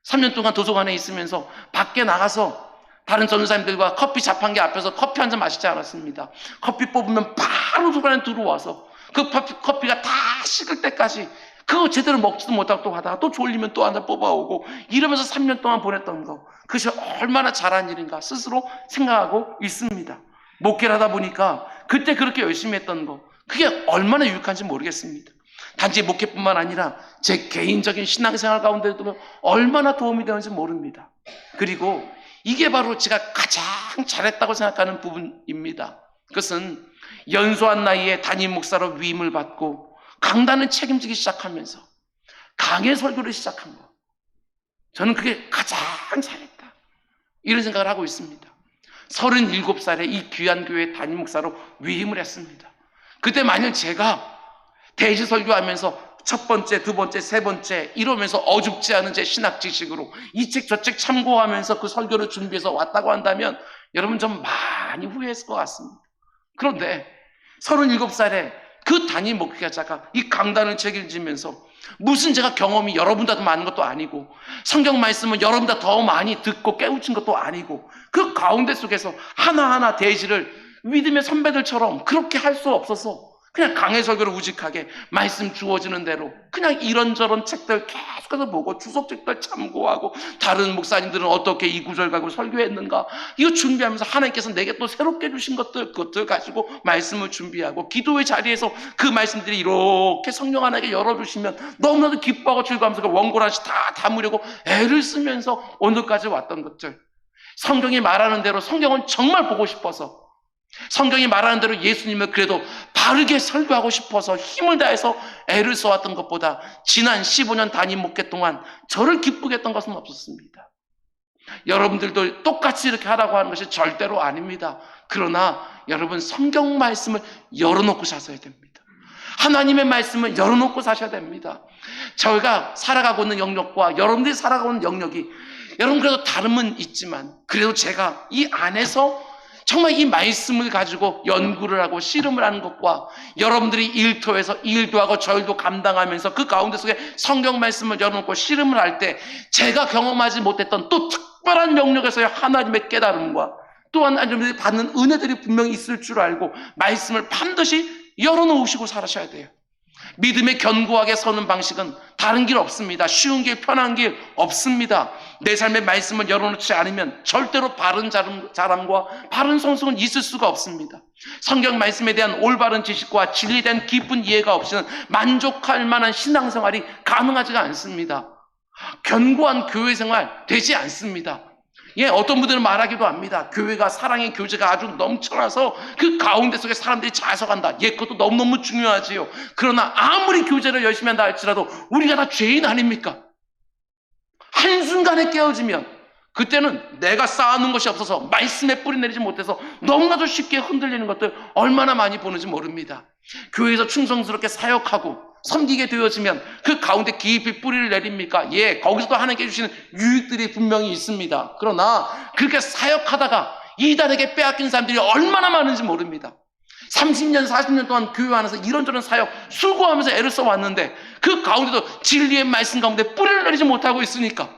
3년 동안 도서관에 있으면서 밖에 나가서 다른 전도사님들과 커피 자판기 앞에서 커피 한 잔 마시지 않았습니다. 커피 뽑으면 바로 도서관에 들어와서 그 커피가 다 식을 때까지 그거 제대로 먹지도 못하고 또 하다가 또 졸리면 또 한 잔 뽑아오고, 이러면서 3년 동안 보냈던 거, 그것이 얼마나 잘한 일인가 스스로 생각하고 있습니다. 목회를 하다 보니까 그때 그렇게 열심히 했던 거, 그게 얼마나 유익한지 모르겠습니다. 단지 목회뿐만 아니라 제 개인적인 신앙생활 가운데도 얼마나 도움이 되는지 모릅니다. 그리고 이게 바로 제가 가장 잘했다고 생각하는 부분입니다. 그것은 연소한 나이에 담임 목사로 위임을 받고 강단을 책임지기 시작하면서 강의 설교를 시작한 거, 저는 그게 가장 잘했다, 이런 생각을 하고 있습니다. 37살에 이 귀한 교회 담임 목사로 위임을 했습니다. 그때 만일 제가 대지 설교하면서 첫 번째, 두 번째, 세 번째 이러면서 어줍지 않은 제 신학 지식으로 이 책 저 책 참고하면서 그 설교를 준비해서 왔다고 한다면 여러분 좀 많이 후회했을 것 같습니다. 그런데 37살에 그 담임 목회자가 이 강단을 책임지면서 무슨 제가 경험이 여러분보다 더 많은 것도 아니고 성경 말씀은 여러분보다 더 많이 듣고 깨우친 것도 아니고, 그 가운데 속에서 하나하나 대지를 믿음의 선배들처럼 그렇게 할 수 없어서 그냥 강해 설교를 우직하게 말씀 주어지는 대로 그냥 이런저런 책들 계속해서 보고 주석책들 참고하고, 다른 목사님들은 어떻게 이 구절 가지고 설교했는가 이거 준비하면서 하나님께서 내게 또 새롭게 주신 그것들 가지고 말씀을 준비하고, 기도의 자리에서 그 말씀들이 이렇게 성령 하나님께 열어주시면 너무나도 기뻐하고 즐거워하면서 그 원고를 하나씩 다 담으려고 애를 쓰면서 오늘까지 왔던 것들, 성경이 말하는 대로 성경은 정말 보고 싶어서 성경이 말하는 대로 예수님을 그래도 바르게 설교하고 싶어서 힘을 다해서 애를 써왔던 것보다 지난 15년 단임 목회 동안 저를 기쁘게 했던 것은 없었습니다. 여러분들도 똑같이 이렇게 하라고 하는 것이 절대로 아닙니다. 그러나 여러분, 성경 말씀을 열어놓고 사셔야 됩니다. 하나님의 말씀을 열어놓고 사셔야 됩니다. 저희가 살아가고 있는 영역과 여러분들이 살아가고 있는 영역이 여러분 그래도 다름은 있지만, 그래도 제가 이 안에서 정말 이 말씀을 가지고 연구를 하고 씨름을 하는 것과 여러분들이 일터에서 일도 하고 저일도 감당하면서 그 가운데 속에 성경 말씀을 열어놓고 씨름을 할 때 제가 경험하지 못했던 또 특별한 영역에서의 하나님의 깨달음과 또한 여러분들이 받는 은혜들이 분명히 있을 줄 알고 말씀을 반드시 열어놓으시고 살아셔야 돼요. 믿음에 견고하게 서는 방식은 다른 길 없습니다. 쉬운 길, 편한 길 없습니다. 내 삶의 말씀을 열어놓지 않으면 절대로 바른 자람과 바른 성숙은 있을 수가 없습니다. 성경 말씀에 대한 올바른 지식과 진리에 대한 깊은 이해가 없이는 만족할 만한 신앙생활이 가능하지가 않습니다. 견고한 교회 생활 되지 않습니다. 어떤 분들은 말하기도 합니다. 교회가 사랑의 교제가 아주 넘쳐나서 그 가운데 속에 사람들이 잘 서간다. 그것도 너무너무 중요하지요. 그러나 아무리 교제를 열심히 한다 할지라도 우리가 다 죄인 아닙니까? 한순간에 깨어지면 그때는 내가 쌓아놓은 것이 없어서 말씀에 뿌리 내리지 못해서 너무나도 쉽게 흔들리는 것들 얼마나 많이 보는지 모릅니다. 교회에서 충성스럽게 사역하고 섬기게 되어지면 그 가운데 깊이 뿌리를 내립니까? 거기서도 하나님께 주시는 유익들이 분명히 있습니다. 그러나 그렇게 사역하다가 이단에게 빼앗긴 사람들이 얼마나 많은지 모릅니다. 30년, 40년 동안 교회 안에서 이런저런 사역 수고하면서 애를 써왔는데 그 가운데도 진리의 말씀 가운데 뿌리를 내리지 못하고 있으니까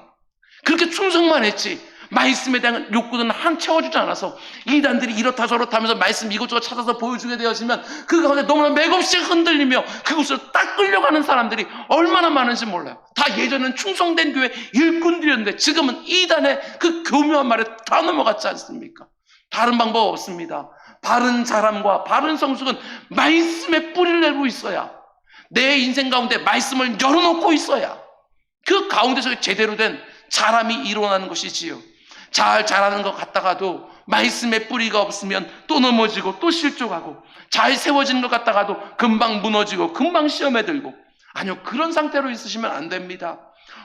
그렇게 충성만 했지 말씀에 대한 욕구는 한 채워주지 않아서 이단들이 이렇다 저렇다 하면서 말씀 이것저것 찾아서 보여주게 되어지면 그 가운데 너무나 맥없이 흔들리며 그곳으로 딱 끌려가는 사람들이 얼마나 많은지 몰라요. 다 예전엔 충성된 교회 일꾼들이었는데 지금은 이단의 그 교묘한 말에 다 넘어갔지 않습니까? 다른 방법 없습니다. 바른 자람과 바른 성숙은 말씀에 뿌리를 내고 있어야, 내 인생 가운데 말씀을 열어놓고 있어야 그 가운데서 제대로 된 자람이 일어나는 것이지요. 잘 자라는 것 같다가도 말씀에 뿌리가 없으면 또 넘어지고 또 실족하고, 잘 세워지는 것 같다가도 금방 무너지고 금방 시험에 들고, 아니요, 그런 상태로 있으시면 안 됩니다.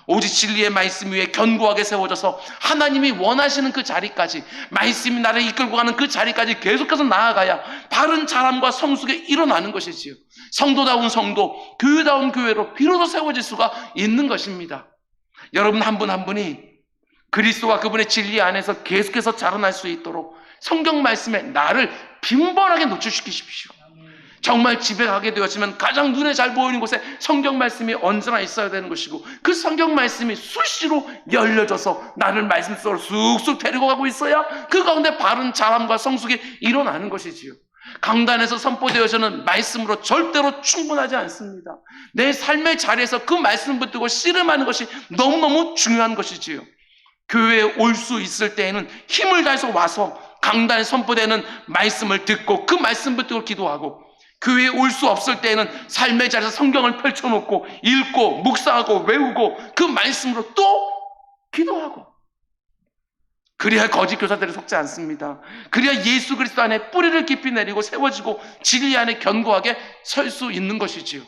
오직 진리의 말씀 위에 견고하게 세워져서 하나님이 원하시는 그 자리까지, 말씀이 나를 이끌고 가는 그 자리까지 계속해서 나아가야 바른 자람과 성숙이 일어나는 것이지요. 성도다운 성도, 교회다운 교회로 비로소 세워질 수가 있는 것입니다. 여러분 한 분 한 분이 그리스도와 그분의 진리 안에서 계속해서 자라날 수 있도록 성경 말씀에 나를 빈번하게 노출시키십시오. 정말 집에 가게 되었지만 가장 눈에 잘 보이는 곳에 성경 말씀이 언제나 있어야 되는 것이고, 그 성경 말씀이 수시로 열려져서 나를 말씀 속으로 쑥쑥 데리고 가고 있어야 그 가운데 바른 자람과 성숙이 일어나는 것이지요. 강단에서 선포되어서는 말씀으로 절대로 충분하지 않습니다. 내 삶의 자리에서 그 말씀을 붙들고 씨름하는 것이 너무너무 중요한 것이지요. 교회에 올 수 있을 때에는 힘을 다해서 와서 강단에 선포되는 말씀을 듣고 그 말씀 붙들고 기도하고, 교회에 올 수 없을 때에는 삶의 자리에서 성경을 펼쳐놓고 읽고 묵상하고 외우고 그 말씀으로 또 기도하고, 그래야 거짓 교사들이 속지 않습니다. 그래야 예수 그리스도 안에 뿌리를 깊이 내리고 세워지고 진리 안에 견고하게 설 수 있는 것이지요.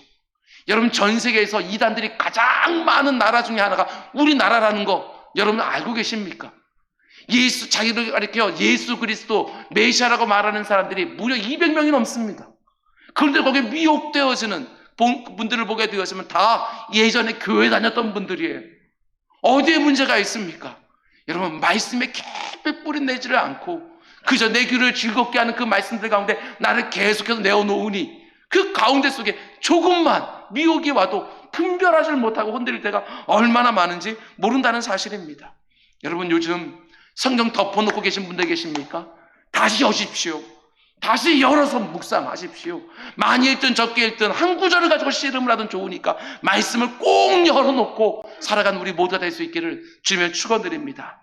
여러분, 전 세계에서 이단들이 가장 많은 나라 중에 하나가 우리나라라는 거 여러분 알고 계십니까? 자기를 가리켜 예수 그리스도 메시아라고 말하는 사람들이 무려 200명이 넘습니다. 그런데 거기에 미혹되어지는 분들을 보게 되었으면 다 예전에 교회 다녔던 분들이에요. 어디에 문제가 있습니까? 여러분, 말씀에 깊이 뿌리 내지를 않고 그저 내 귀를 즐겁게 하는 그 말씀들 가운데 나를 계속해서 내어놓으니 그 가운데 속에 조금만 미혹이 와도 분별하지 못하고 흔들릴 때가 얼마나 많은지 모른다는 사실입니다. 여러분, 요즘 성경 덮어놓고 계신 분들 계십니까? 다시 여십시오. 다시 열어서 묵상하십시오. 많이 읽든 적게 읽든 한 구절을 가지고 씨름을 하든 좋으니까 말씀을 꼭 열어놓고 살아가는 우리 모두가 될 수 있기를 주님의 축원드립니다.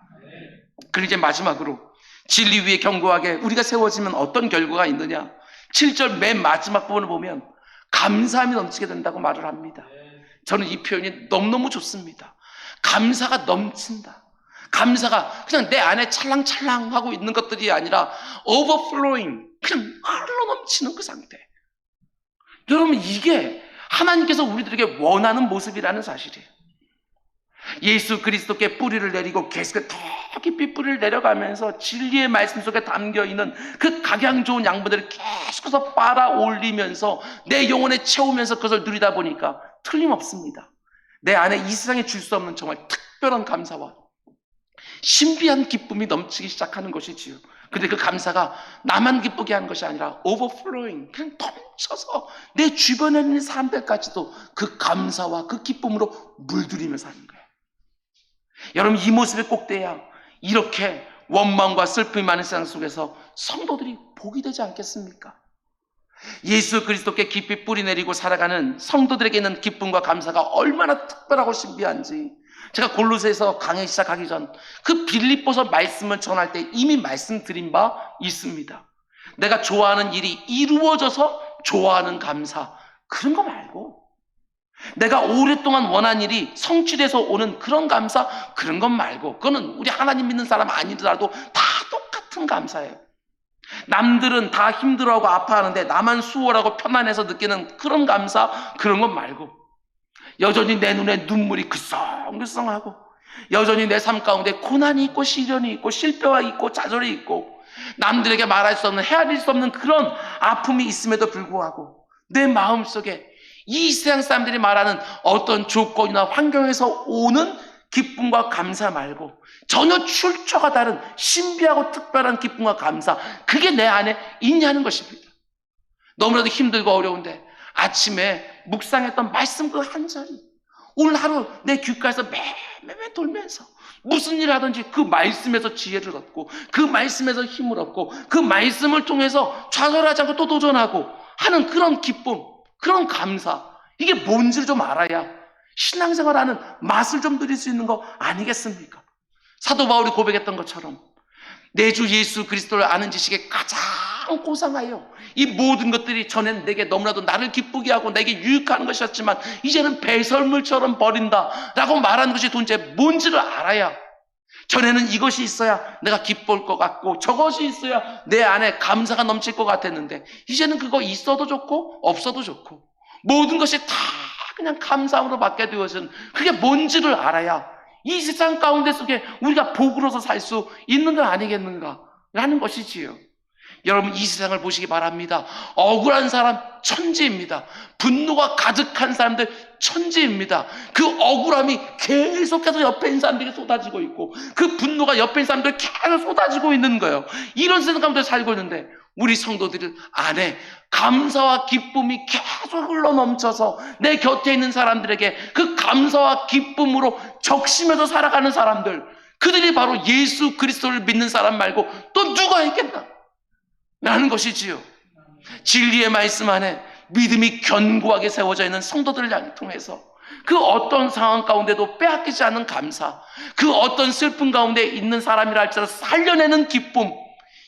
그리고 이제 마지막으로 진리 위에 견고하게 우리가 세워지면 어떤 결과가 있느냐? 7절 맨 마지막 부분을 보면 감사함이 넘치게 된다고 말을 합니다. 저는 이 표현이 너무너무 좋습니다. 감사가 넘친다. 감사가 그냥 내 안에 찰랑찰랑하고 있는 것들이 아니라 overflowing, 그냥 흘러 넘치는 그 상태. 여러분, 이게 하나님께서 우리들에게 원하는 모습이라는 사실이에요. 예수 그리스도께 뿌리를 내리고 계속 더 깊이 뿌리를 내려가면서 진리의 말씀 속에 담겨있는 그 각양 좋은 양분들을 계속해서 빨아 올리면서 내 영혼에 채우면서 그것을 누리다 보니까 틀림없습니다. 내 안에 이 세상에 줄 수 없는 정말 특별한 감사와 신비한 기쁨이 넘치기 시작하는 것이지요. 근데 그 감사가 나만 기쁘게 하는 것이 아니라 overflowing, 그냥 넘쳐서 내 주변에 있는 사람들까지도 그 감사와 그 기쁨으로 물들이며 사는 거예요. 여러분, 이 모습에 꼭 돼야 이렇게 원망과 슬픔이 많은 세상 속에서 성도들이 복이 되지 않겠습니까? 예수 그리스도께 깊이 뿌리 내리고 살아가는 성도들에게 있는 기쁨과 감사가 얼마나 특별하고 신비한지, 제가 골로새에서 강의 시작하기 전 그 빌립보서 말씀을 전할 때 이미 말씀드린 바 있습니다. 내가 좋아하는 일이 이루어져서 좋아하는 감사, 그런 거 말고, 내가 오랫동안 원한 일이 성취돼서 오는 그런 감사, 그런 것 말고, 그거는 우리 하나님 믿는 사람 아니더라도 다 똑같은 감사예요. 남들은 다 힘들어하고 아파하는데 나만 수월하고 편안해서 느끼는 그런 감사, 그런 것 말고, 여전히 내 눈에 눈물이 글썽글썽하고, 여전히 내 삶 가운데 고난이 있고 시련이 있고 실패가 있고 좌절이 있고, 남들에게 말할 수 없는, 헤아릴 수 없는 그런 아픔이 있음에도 불구하고 내 마음속에 이 세상 사람들이 말하는 어떤 조건이나 환경에서 오는 기쁨과 감사 말고 전혀 출처가 다른 신비하고 특별한 기쁨과 감사, 그게 내 안에 있냐는 것입니다. 너무나도 힘들고 어려운데 아침에 묵상했던 말씀 그 한 자리, 오늘 하루 내 귓가에서 매매 돌면서 무슨 일을 하든지 그 말씀에서 지혜를 얻고, 그 말씀에서 힘을 얻고, 그 말씀을 통해서 좌절하지 않고 또 도전하고 하는 그런 기쁨, 그런 감사, 이게 뭔지를 좀 알아야 신앙생활하는 맛을 좀 누릴 수 있는 거 아니겠습니까? 사도 바울이 고백했던 것처럼 내 주 예수 그리스도를 아는 지식에 가장 고상하여 이 모든 것들이 전엔 내게 너무나도 나를 기쁘게 하고 내게 유익하는 것이었지만 이제는 배설물처럼 버린다 라고 말하는 것이 도대체 뭔지를 알아야, 전에는 이것이 있어야 내가 기뻐할 것 같고 저것이 있어야 내 안에 감사가 넘칠 것 같았는데 이제는 그거 있어도 좋고 없어도 좋고 모든 것이 다 그냥 감사함으로 받게 되어진, 그게 뭔지를 알아야 이 세상 가운데 속에 우리가 복으로서 살 수 있는 거 아니겠는가 라는 것이지요. 여러분, 이 세상을 보시기 바랍니다. 억울한 사람 천지입니다. 분노가 가득한 사람들 천지입니다. 그 억울함이 계속해서 옆에 있는 사람들에게 쏟아지고 있고 그 분노가 옆에 있는 사람들 계속 쏟아지고 있는 거예요. 이런 세상 가운데 살고 있는데 우리 성도들 안에 감사와 기쁨이 계속 흘러넘쳐서 내 곁에 있는 사람들에게 그 감사와 기쁨으로 적시면서 살아가는 사람들, 그들이 바로 예수 그리스도를 믿는 사람 말고 또 누가 있겠나 라는 것이지요. 진리의 말씀 안에 믿음이 견고하게 세워져 있는 성도들을 통해서 그 어떤 상황 가운데도 빼앗기지 않는 감사, 그 어떤 슬픔 가운데 있는 사람이라 할지라도 살려내는 기쁨,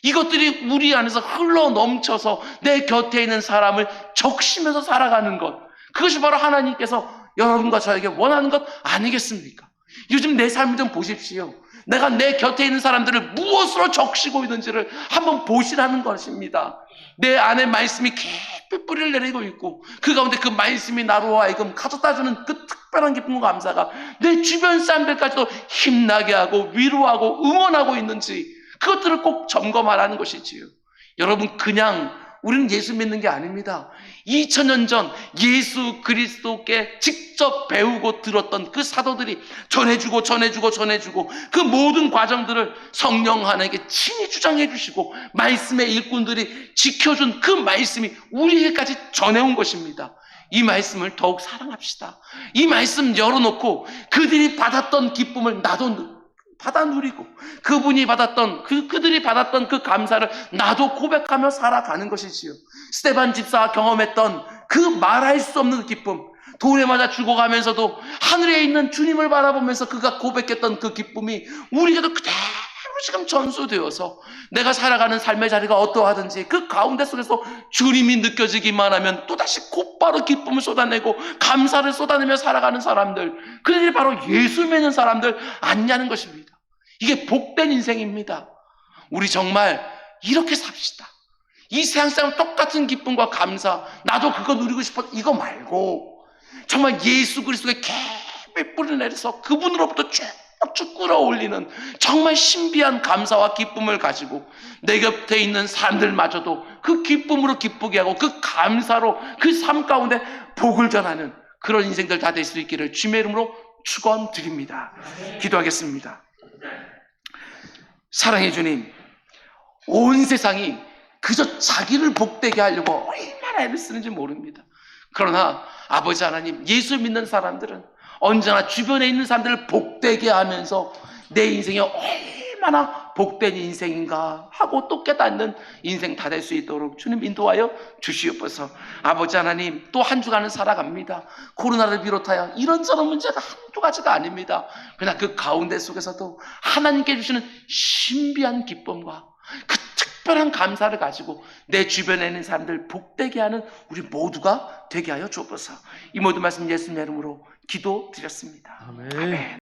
이것들이 우리 안에서 흘러 넘쳐서 내 곁에 있는 사람을 적시면서 살아가는 것, 그것이 바로 하나님께서 여러분과 저에게 원하는 것 아니겠습니까? 요즘 내 삶을 좀 보십시오. 내가 내 곁에 있는 사람들을 무엇으로 적시고 있는지를 한번 보시라는 것입니다. 내 안에 말씀이 깊이 뿌리를 내리고 있고 그 가운데 그 말씀이 나로 하여금 가져다주는 그 특별한 기쁨과 감사가 내 주변 사람들까지도 힘나게 하고 위로하고 응원하고 있는지, 그것들을 꼭 점검하라는 것이지요. 여러분, 그냥 우리는 예수 믿는 게 아닙니다. 2000년 전 예수 그리스도께 직접 배우고 들었던 그 사도들이 전해주고 그 모든 과정들을 성령 하나님께 친히 주장해 주시고 말씀의 일꾼들이 지켜준 그 말씀이 우리에게까지 전해온 것입니다. 이 말씀을 더욱 사랑합시다. 이 말씀 열어놓고 그들이 받았던 기쁨을 나도 받아 누리고 그들이 받았던 그 감사를 나도 고백하며 살아가는 것이지요. 스데반 집사가 경험했던 그 말할 수 없는 기쁨, 돌에 맞아 죽어가면서도 하늘에 있는 주님을 바라보면서 그가 고백했던 그 기쁨이 우리에게도 그대로 지금 전수되어서 내가 살아가는 삶의 자리가 어떠하든지 그 가운데 속에서 주님이 느껴지기만 하면 또다시 곧바로 기쁨을 쏟아내고 감사를 쏟아내며 살아가는 사람들, 그들이 바로 예수 믿는 사람들 아니냐는 것입니다. 이게 복된 인생입니다. 우리 정말 이렇게 삽시다. 이 세상 사람 똑같은 기쁨과 감사, 나도 그거 누리고 싶어, 이거 말고 정말 예수 그리스도의 깊이 뿌려내려서 그분으로부터 쭉쭉 끌어올리는 정말 신비한 감사와 기쁨을 가지고 내 곁에 있는 사람들마저도 그 기쁨으로 기쁘게 하고 그 감사로 그 삶 가운데 복을 전하는 그런 인생들 다 될 수 있기를 주님의 이름으로 축원드립니다. 기도하겠습니다. 사랑해 주님, 온 세상이 그저 자기를 복되게 하려고 얼마나 애를 쓰는지 모릅니다. 그러나 아버지 하나님, 예수 믿는 사람들은 언제나 주변에 있는 사람들을 복되게 하면서 내 인생이 얼마나 복된 인생인가 하고 또 깨닫는 인생 다 될 수 있도록 주님 인도하여 주시옵소서. 아버지 하나님, 또 한 주간을 살아갑니다. 코로나를 비롯하여 이런저런 문제가 한두 가지가 아닙니다. 그러나 그 가운데 속에서도 하나님께 주시는 신비한 기쁨과 그 특별한 감사를 가지고 내 주변에 있는 사람들 복되게 하는 우리 모두가 되게 하여 주옵소서. 이 모든 말씀 예수님의 이름으로 기도드렸습니다. 아멘. 아멘.